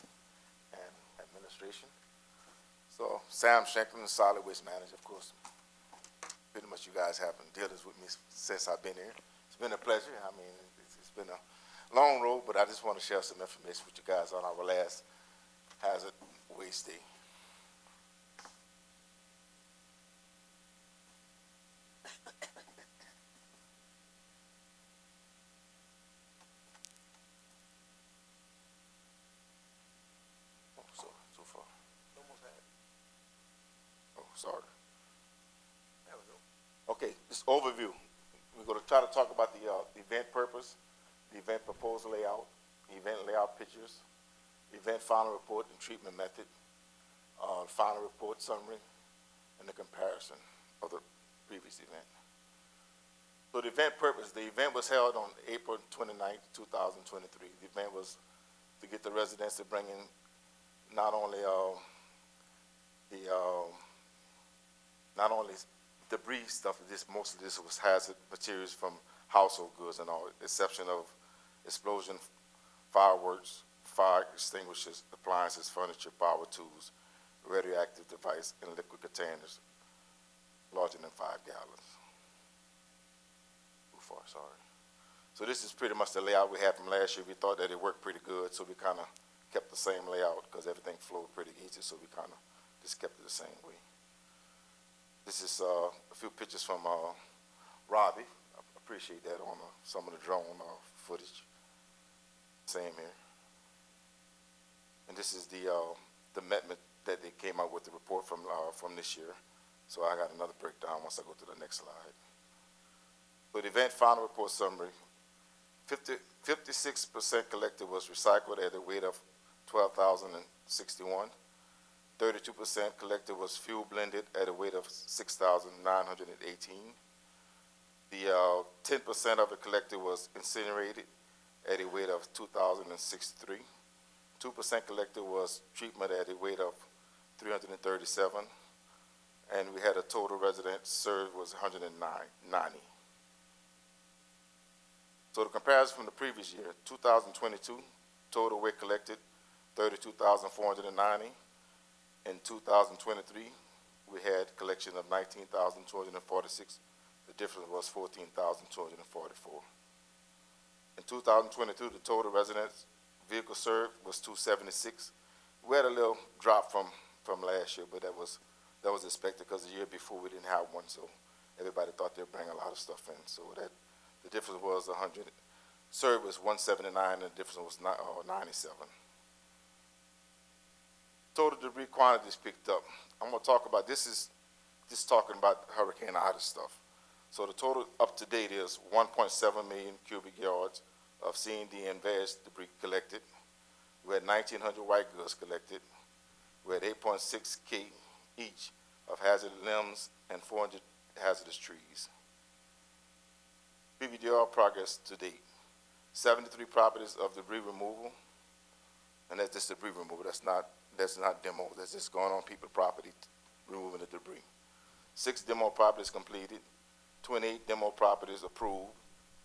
and administration. So, Sam Shanklin, Solid Waste Manager, of course. Pretty much you guys have been dealing with me since I've been here. It's been a pleasure. I mean, it's been a long road, but I just want to share some information with you guys on our last hazard waste day. So far. Oh, sorry. There we go. Okay, this overview. We're going to try to talk about the event purpose, the event proposal layout, event layout pictures, event final report and treatment method, final report summary, and the comparison of the previous event. So the event purpose, the event was held on April 29th, 2023. The event was to get the residents to bring in not only debris stuff. Most of this was hazard materials from household goods and all, exception of explosion, fireworks, fire extinguishers, appliances, furniture, power tools, radioactive device, and liquid containers larger than 5 gallons. Too far, sorry. So this is pretty much the layout we had from last year. We thought that it worked pretty good, so we kind of kept the same layout because everything flowed pretty easy, so we kind of just kept it the same way. This is a few pictures from Robbie. I appreciate that on some of the drone footage. Same here. And this is the amendment that they came out with the report from this year. So I got another breakdown once I go to the next slide. So the event final report summary, 56% collected was recycled at a weight of 12,061. 32% collected was fuel blended at a weight of 6,918. The 10% of it collected was incinerated at a weight of 2,063. 2% collected was treatment at a weight of 337. And we had a total resident served was 190. So the comparison from the previous year, 2022, total weight collected 32,490. In 2023, we had collection of 19,246. The difference was 14,244. In 2022, the total residents vehicle served was 276. We had a little drop from last year, but that was expected because the year before we didn't have one, so everybody thought they'd bring a lot of stuff in. So that the difference was 100. Served was 179, and the difference was 97. Total debris quantities picked up. I'm going to talk about this. Is just talking about Hurricane Ida stuff. So the total up to date is 1.7 million cubic yards of C&D and VAS debris collected. We had 1,900 white goods collected. We had 8.6 K each of hazardous limbs and 400 hazardous trees. PVDR progress to date: 73 properties of debris removal, and that's just debris removal. That's not demo. That's just going on people's property, removing the debris. 6 demo properties completed, 28 demo properties approved,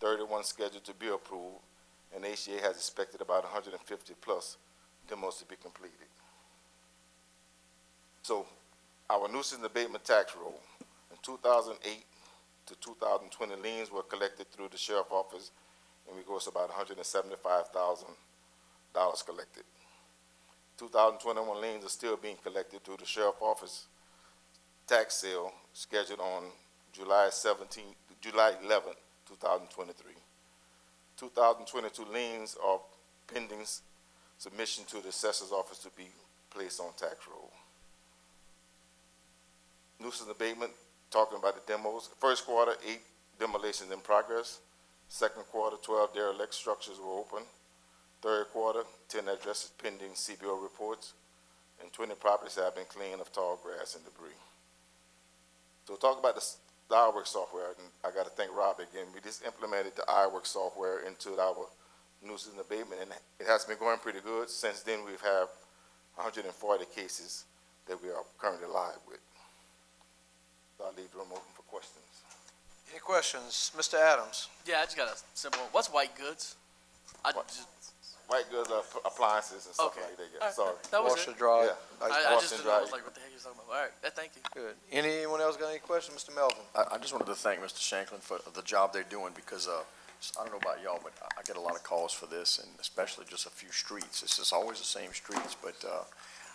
31 scheduled to be approved, and HCA has expected about 150 plus demos to be completed. So our nuisance abatement tax roll in In 2008 to 2020, liens were collected through the sheriff office, and we grossed about $175,000 collected. 2021 liens are still being collected through the sheriff office tax sale scheduled on July 11, 2023. 2022 liens are pending submission to the assessor's office to be placed on tax roll. Nuisance abatement, talking about the demos. First quarter, 8 demolitions in progress. Second quarter, 12 derelict structures were open. Third quarter, 10 addresses pending CBO reports, and 20 properties have been cleaned of tall grass and debris. So talk about the iWork software, and I got to thank Rob again. We just implemented the iWork software into our nuisance abatement, and it has been going pretty good. Since then, we've had 140 cases that we are currently live with. So I'll leave the room open for questions. Any questions? Mr. Adams? Yeah, I just got a simple one. What's white goods? White goods are appliances and stuff Okay. like that. All Yeah, right, sorry. that was Washer, it. dry. Yeah. I Wash just and didn't know. I dry. was like, what the heck are you talking about? All right, thank you. Good. Anyone else got any questions? Mr. Melvin? I just wanted to thank Mr. Shanklin for the job they're doing because, I don't know about y'all, but I get a lot of calls for this, and especially just a few streets. It's just always the same streets, but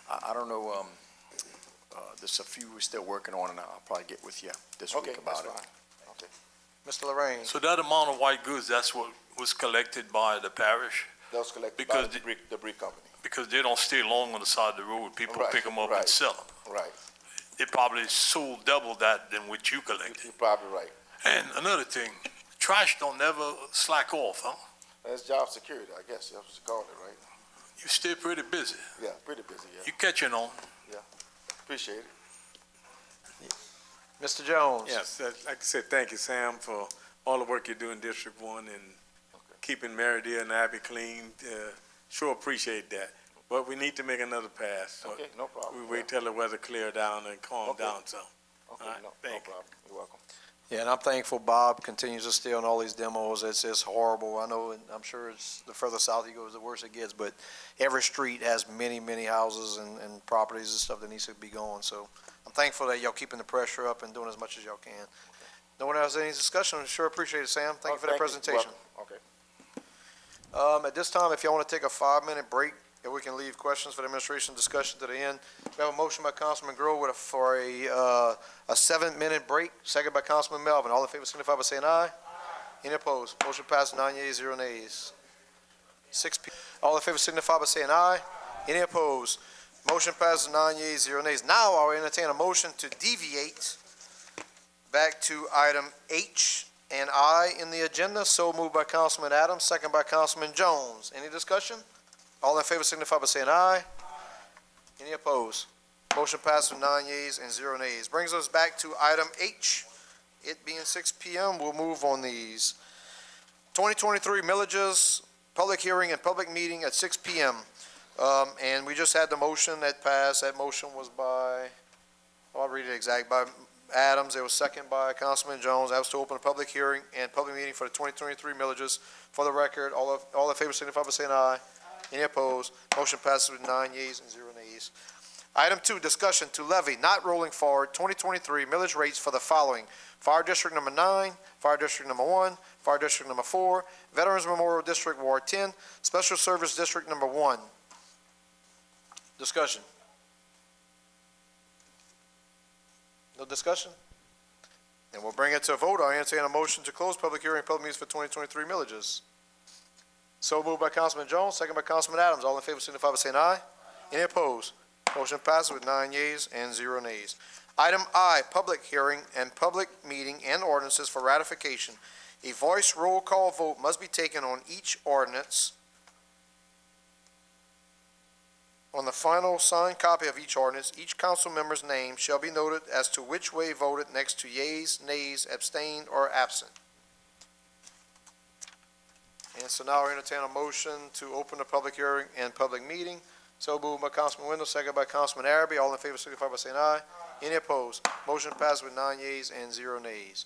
I don't know, there's a few we're still working on, and I'll probably get with you this Okay, week about that's it. fine. Okay. Mr. Lorraine? So that amount of white goods, that's what was collected by the parish? That was collected by Because the debris company. Because they don't stay long on the side of the road. People Right, pick them up right. and sell them. Right. They probably sold double that than what you collected. You're probably right. And another thing, trash don't never slack off, huh? That's job security, I guess. That's what you call it, right? You stay pretty busy. Yeah, pretty busy, yeah. You catching on. Appreciate it. Mr. Jones? Yes, I'd like to say thank you, Sam, for all the work you do in District 1 and keeping Meridea and Abbey clean. Sure appreciate that. But we need to make another pass. So Okay, no problem. we wait till the weather clear down and calm Okay. down some. Okay, All right, no thank you. problem. You're welcome. Yeah, and I'm thankful Bob continues to stay on all these demos. It's horrible. I know, and I'm sure it's the further south you go, the worse it gets, but every street has many, many houses and properties and stuff that needs to be going. So I'm thankful that y'all keeping the pressure up and doing as much as y'all can. No one else has any discussion? Sure appreciate it, Sam. Thank you for that presentation. Okay. At this time, if y'all want to take a 5-minute break, if we can leave questions for the administration discussion to the end. We have a motion by Councilman Grove for a 7-minute break, second by Councilman Melvin. All in favor signify by saying aye. Any opposed? Motion passes 9 yeas, 0 nays. All in favor signify by saying aye. Any opposed? Motion passes 9 yeas, 0 nays. Now I'll entertain a motion to deviate back to item H and I in the agenda. So moved by Councilman Adams, second by Councilman Jones. Any discussion? All in favor signify by saying aye. Any opposed? Motion passes with 9 yeas and 0 nays. Brings us back to item H. It being 6 p.m., we'll move on these. 2023 millages, public hearing and public meeting at 6 p.m. And we just had the motion that passed. That motion was by, I'll read it exact, by Adams. It was second by Councilman Jones. That was to open a public hearing and public meeting for the 2023 millages. For the record, all in favor signify by saying aye. Any opposed? Motion passes with 9 yeas and 0 nays. Item 2, discussion to levy, not rolling forward, 2023 millage rates for the following: Fire District Number 9, Fire District Number 1, Fire District Number 4, Veterans Memorial District Ward 10, Special Service District Number 1. Discussion. No discussion? And we'll bring it to a vote. I entertain a motion to close public hearing and public meetings for 2023 millages. So moved by Councilman Jones, second by Councilman Adams. All in favor signify by saying aye. Any opposed? Motion passes with 9 yeas and 0 nays. Item I, public hearing and public meeting and ordinances for ratification. A voice roll call vote must be taken on each ordinance. On the final signed copy of each ordinance, each council member's name shall be noted as to which way voted next to yeas, nays, abstained, or absent. And so now I entertain a motion to open the public hearing and public meeting. So moved by Councilman Wendell, second by Councilman Arabi. All in favor signify by saying aye. Any opposed? Motion passes with 9 yeas and 0 nays.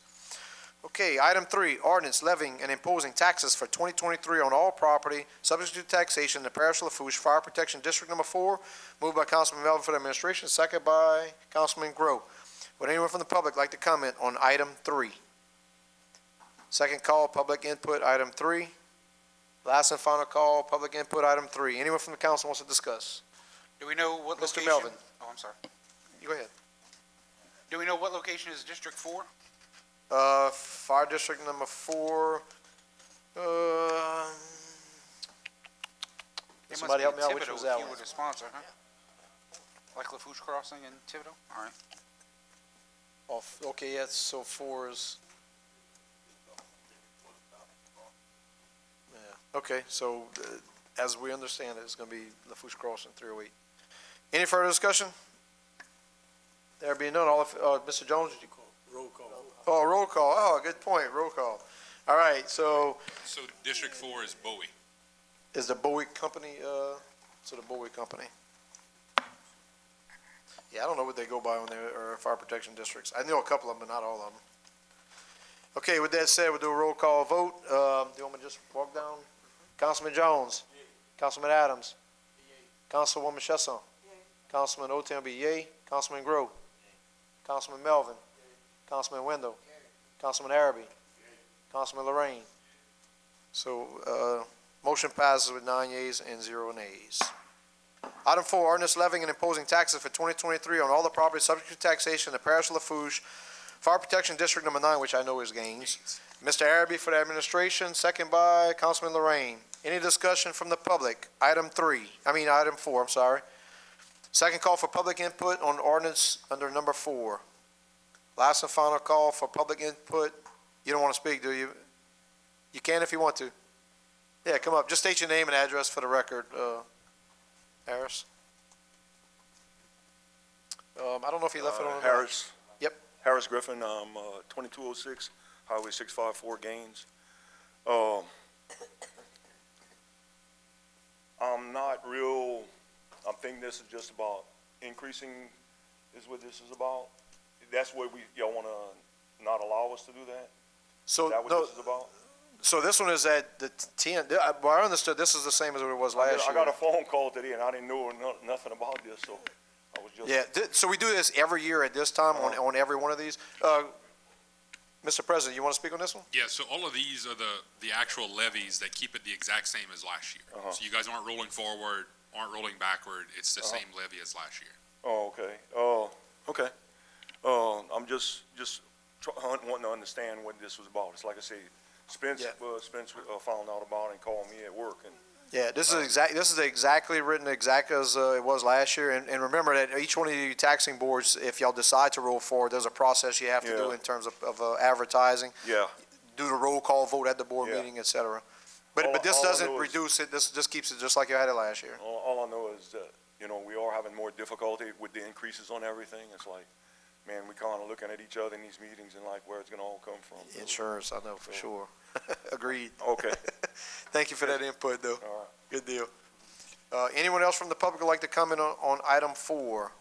Okay, item 3, ordinance levying and imposing taxes for 2023 on all property subject to taxation in the Parish of Lafourche Fire Protection District Number 4. Moved by Councilman Melvin for the administration, second by Councilman Grow. Would anyone from the public like to comment on item 3? Second call, public input, item 3. Last and final call, public input, item 3. Anyone from the council wants to discuss? Do we know what Mr. location? Melvin. Oh, I'm sorry. You go ahead. Do we know what location is District 4? Fire district number 4, It somebody help must me be out, which Thibodeau was if that you one? were the sponsor, huh? Like Lafourche Crossing in Thibodeau? All right. Okay, yes, so 4 is. Yeah, okay, so as we understand it, it's gonna be Lafourche Crossing 308. Any further discussion? There being none, Mr. Jones, did you call? Roll call. Oh, roll call, oh, good point, roll call. All right, so So District 4 is Bowie. is the Bowie Company, the Bowie Company. Yeah, I don't know what they go by when they're fire protection districts. I know a couple of them, but not all of them. Okay, with that said, we'll do a roll call vote. Do you want me to just walk down? Councilman Jones? Councilman Adams? Councilwoman Chesson? Councilman Otenby, yay. Councilman Grow? Councilman Melvin? Councilman Wendell? Councilman Araby? Councilman Lorraine? So, motion passes with 9 yeas and 0 nays. Item 4, ordinance levying and imposing taxes for 2023 on all the property subject to taxation in the Parish of Lafourche, Fire Protection District Number 9, which I know is Gaines. Mr. Araby for the administration, second by Councilman Lorraine. Any discussion from the public? Item 4, I'm sorry. Second call for public input on ordinance under number 4. Last and final call for public input. You don't want to speak, do you? You can if you want to. Yeah, come up. Just state your name and address for the record, Harris. I don't know if he left it on or not. Harris. Yep. Harris Griffin, 2206 Highway 654 Gaines. I'm thinking this is just about increasing is what this is about. That's what y'all wanna not allow us to do that? So, Is that what no, this is about? so this one is at the 10, well, I understood this is the same as what it was last year. I got a phone call today and I didn't know nothing about this, so I was just. Yeah, so we do this every year at this time on every one of these. Mr. President, you want to speak on this one? Yeah, so all of these are the actual levies that keep it the exact same as last year. So you guys aren't rolling forward, aren't rolling backward, it's the same levy as last year. Oh, okay. Okay. I'm just wanting to understand what this was about. It's like I say, Spence found out about it and called me at work and. Yeah, this is exactly written exactly as it was last year. And remember that each one of you taxing boards, if y'all decide to roll forward, there's a process you have to do in terms of advertising. Yeah. Do the roll call vote at the board Yeah. meeting, et cetera. But this all I doesn't know is- reduce it, this just keeps it just like you had it last year. All I know is that, we are having more difficulty with the increases on everything. It's like, man, we kind of looking at each other in these meetings and like, where's it gonna all come from? Insurance, I know for sure. Agreed. Okay. Thank you for that input, though. All right. Good deal. Anyone else from the public would like to comment on item 4?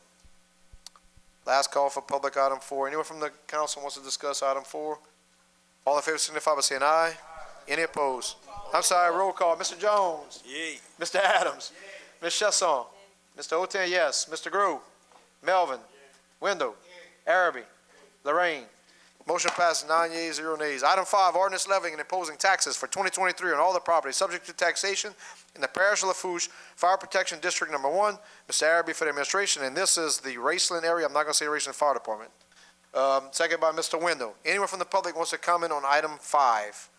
Last call for public item 4. Anyone from the council wants to discuss item 4? All in favor signify by saying aye. Any opposed? I'm sorry, roll call. Mr. Jones? Yay. Mr. Adams? Ms. Chesson? Mr. Oten, yes. Mr. Grew? Melvin? Wendell? Araby? Lorraine? Motion passes 9 yeas, 0 nays. Item 5, ordinance levying and imposing taxes for 2023 on all the property subject to taxation in the Parish of Lafourche, Fire Protection District Number 1. Mr. Araby for the administration, and this is the Raceland area. I'm not going to say Raceland Fire Department. Second by Mr. Wendell. Anyone from the public wants to comment on item 5?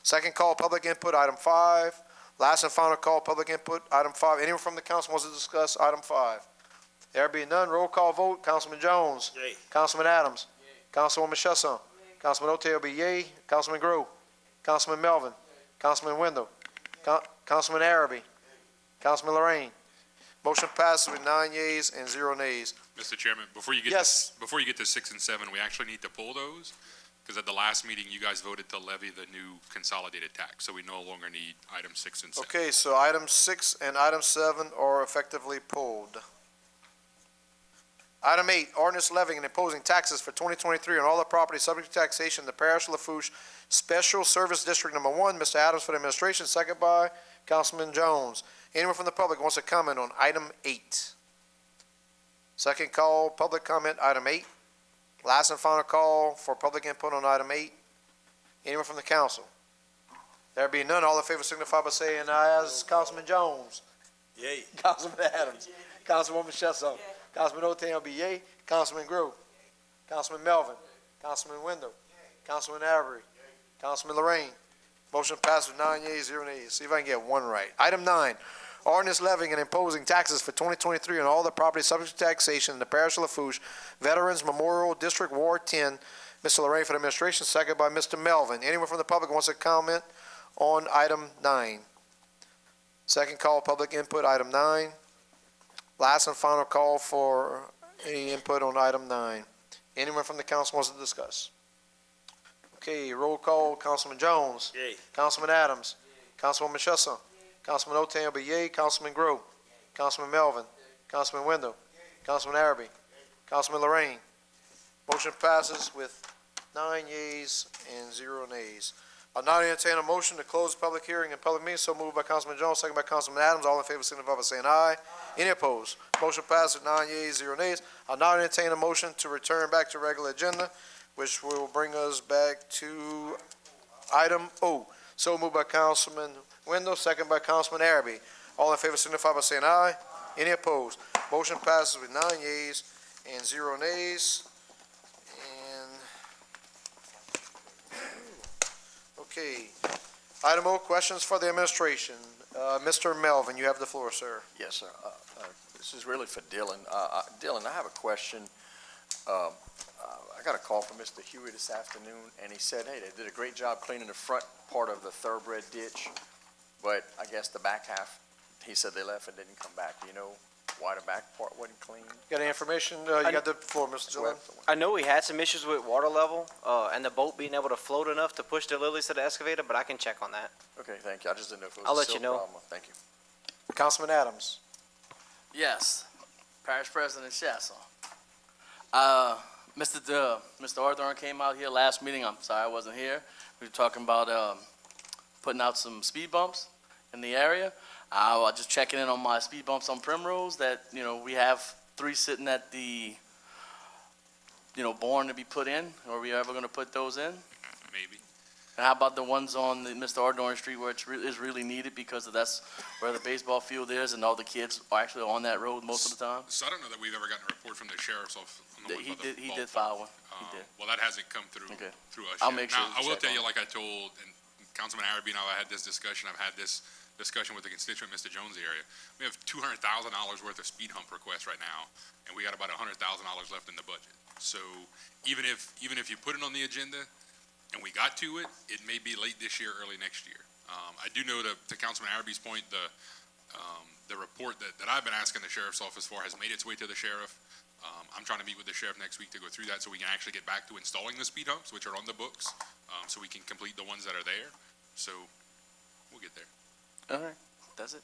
Second call, public input, item 5. Last and final call, public input, item 5. Anyone from the council wants to discuss item 5? There being none, roll call vote. Councilman Jones. Yay. Councilman Adams. Councilwoman Chesson. Councilman Ote will be yea. Councilman Grow. Councilman Melvin. Councilman Wendell. Councilman Araby. Councilman Lorraine. Motion passes with 9 yeas and 0 nays. Mr. Chairman, before you get to 6 and 7, we actually need to pull those, because at the last meeting, you guys voted to levy the new consolidated tax, so we no longer need item 6 and 7. Okay, so item 6 and item 7 are effectively pulled. Item 8, ordinance levying and imposing taxes for 2023 on all the property subject to taxation in the Parish of Lafourche, Special Service District Number 1. Mr. Adams for the administration, second by Councilman Jones. Anyone from the public wants to comment on item 8? Second call, public comment, item 8. Last and final call for public input on item 8. Anyone from the council? There be none, all in favor signify by saying aye, as Councilman Jones. Yay. Councilman Adams. Councilwoman Shesson. Councilman O'Tane be yea. Councilman Grow. Councilman Melvin. Councilman Wendell. Councilman Avery. Councilman Lorraine. Motion passed with 9 yeas, 0 nays. See if I can get one right. Item 9, ordinance levying and imposing taxes for 2023 on all the property subject to taxation in the Parish of Lafourche, Veterans Memorial District, Ward 10. Mr. Lorraine for the administration, second by Mr. Melvin. Anyone from the public wants to comment on item 9? Second call, public input, item 9. Last and final call for any input on item 9. Anyone from the council wants to discuss? Okay, roll call, Councilman Jones. Yay. Councilman Adams. Councilwoman Shesson. Councilman O'Tane will be yea. Councilman Grow. Councilman Melvin. Councilman Wendell. Councilman Araby. Councilman Lorraine. Motion passes with 9 yeas and 0 nays. I'll now entertain a motion to close public hearing and public meeting. So moved by Councilman Jones, second by Councilman Adams. All in favor signify by saying aye. Any opposed? Motion passes with 9 yeas, 0 nays. I'll now entertain a motion to return back to regular agenda, which will bring us back to item O. So moved by Councilman Wendell, second by Councilman Araby. All in favor signify by saying aye. Any opposed? Motion passes with 9 yeas and 0 nays. And, okay. Item O, questions for the administration. Mr. Melvin, you have the floor, sir. Yes, sir. This is really for Dylan. Dylan, I have a question. I got a call from Mr. Huey this afternoon, and he said, hey, they did a great job cleaning the front part of the thoroughbred ditch, but I guess the back half, he said they left and didn't come back. Do you know why the back part wasn't cleaned? Got any information? You got the floor, Mr. Dillon. I know we had some issues with water level, and the boat being able to float enough to push the lilies to the excavator, but I can check on that. Okay, thank you. I just didn't know if it I'll was a let you silt know. problem. Thank you. Councilman Adams. Yes, Parish President Shasson. Mr. Arthur came out here last meeting. I'm sorry I wasn't here. We were talking about putting out some speed bumps in the area. I was just checking in on my speed bumps on Primrose that, we have 3 sitting at the, born to be put in. Are we ever going to put those in? Maybe. And how about the ones on the Mr. Ardorn Street where it is really needed because that's where the baseball field is and all the kids are actually on that road most of the time? So I don't know that we've ever gotten a report from the sheriff's office on the ones by the He ball did field. file one. He did. Well, that hasn't come through, Okay. through us I'll yet. make sure Now, to I will check tell you, on like I told, and Councilman Araby and I had this discussion, I've had this discussion with the constituent, Mr. Jones area. We have $200,000 worth of speed hump requests right now, and we got about $100,000 left in the budget. So even if you put it on the agenda and we got to it, it may be late this year, early next year. I do know to Councilman Araby's point, the report that I've been asking the sheriff's office for has made its way to the sheriff. I'm trying to meet with the sheriff next week to go through that so we can actually get back to installing the speed humps, which are on the books, so we can complete the ones that are there. So we'll get there. All right, that's it.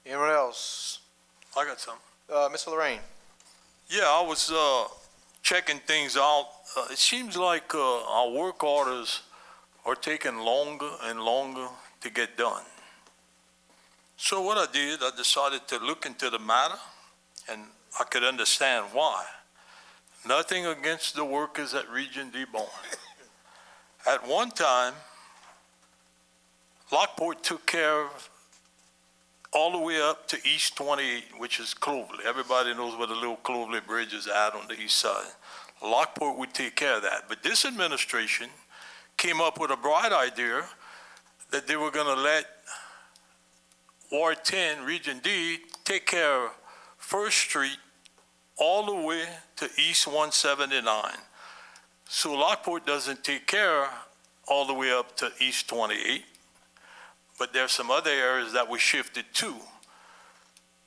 Anyone else? I got some. Mr. Lorraine. Yeah, I was checking things out. It seems like our work orders are taking longer and longer to get done. So what I did, I decided to look into the matter, and I could understand why. Nothing against the workers at Region D. Bourne. At one time, Lockport took care of all the way up to East 28, which is Clovelly. Everybody knows where the little Clovelly Bridge is at on the east side. Lockport would take care of that. But this administration came up with a bright idea that they were going to let Ward 10, Region D, take care of First Street all the way to East 179. So Lockport doesn't take care all the way up to East 28. But there's some other areas that we shifted to.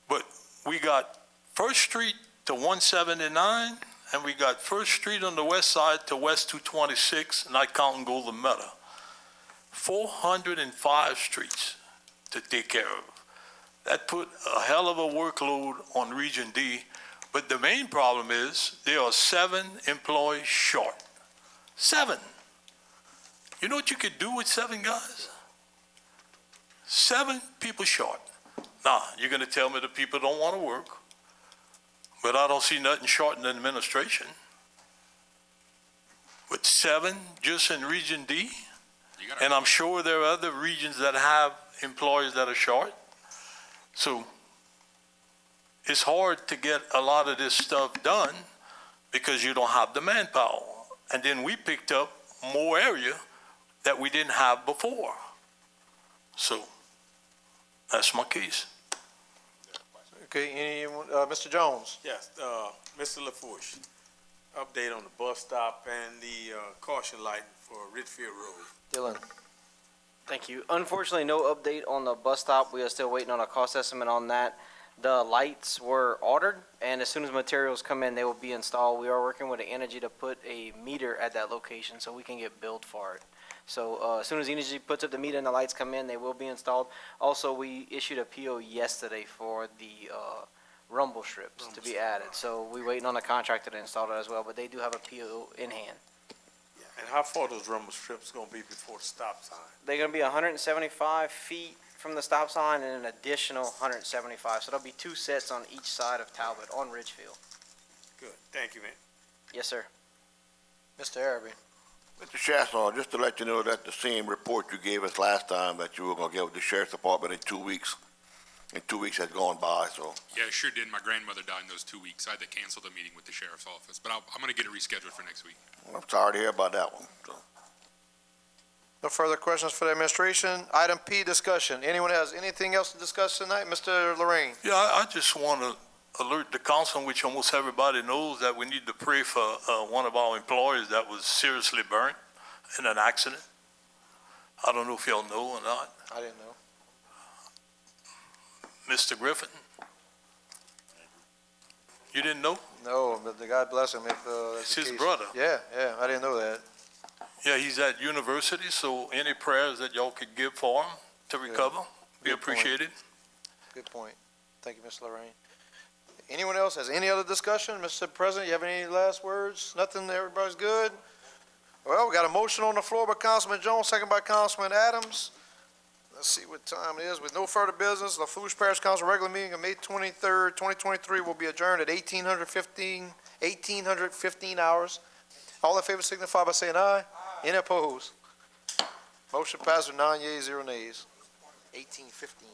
But we got First Street to 179, and we got First Street on the west side to West 226, not counting Golden Meadow. 405 streets to take care of. That put a hell of a workload on Region D, but the main problem is there are 7 employees short. 7. You know what you could do with 7 guys? 7 people short. Now, you're going to tell me the people don't want to work, but I don't see nothing short in the administration. with 7 just in Region D. You gotta- And I'm sure there are other regions that have employees that are short. So it's hard to get a lot of this stuff done because you don't have the manpower. And then we picked up more area that we didn't have before. So that's my case. Okay, anyone, Mr. Jones? Yes, Mr. Lafourche, update on the bus stop and the caution light for Richfield Road. Dylan? Thank you. Unfortunately, no update on the bus stop. We are still waiting on a cost estimate on that. The lights were ordered, and as soon as materials come in, they will be installed. We are working with Energy to put a meter at that location so we can get billed for it. So as soon as Energy puts up the meter and the lights come in, they will be installed. Also, we issued a PO yesterday for the rumble strips to be added. So we're waiting on the contractor to install that as well, but they do have a PO in hand. And how far those rumble strips gonna be before the stop sign? They're gonna be 175 feet from the stop sign and an additional 175. So there'll be 2 sets on each side of Talbot on Ridgefield. Good, thank you, man. Yes, sir. Mr. Araby? Mr. Chasson, just to let you know that the same report you gave us last time that you were gonna give the sheriff's department in 2 weeks, and 2 weeks has gone by, so. Yeah, it sure did. My grandmother died in those 2 weeks. I had to cancel the meeting with the sheriff's office, but I'm gonna get it rescheduled for next week. I'm sorry to hear about that one, so. No further questions for the administration. Item P, discussion. Anyone has anything else to discuss tonight? Mr. Lorraine? Yeah, I just want to alert the council, which almost everybody knows, that we need to pray for one of our employees that was seriously burnt in an accident. I don't know if y'all know or not. I didn't know. Mr. Griffin? You didn't know? No, but the God bless him if that's It's the his case. brother. Yeah, I didn't know that. Yeah, he's at university, so any prayers that y'all could give for him to recover, be Good point. appreciated. Good point. Thank you, Ms. Lorraine. Anyone else has any other discussion? Mr. President, you have any last words? Nothing? Everybody's good? Well, we got a motion on the floor by Councilman Jones, second by Councilman Adams. Let's see what time it is. With no further business, Lafourche Parish Council regular meeting of May 23rd, 2023 will be adjourned at 18:15 hours. All in favor signify by saying aye. Any opposed? Motion passed with 9 yeas, 0 nays. 18:15.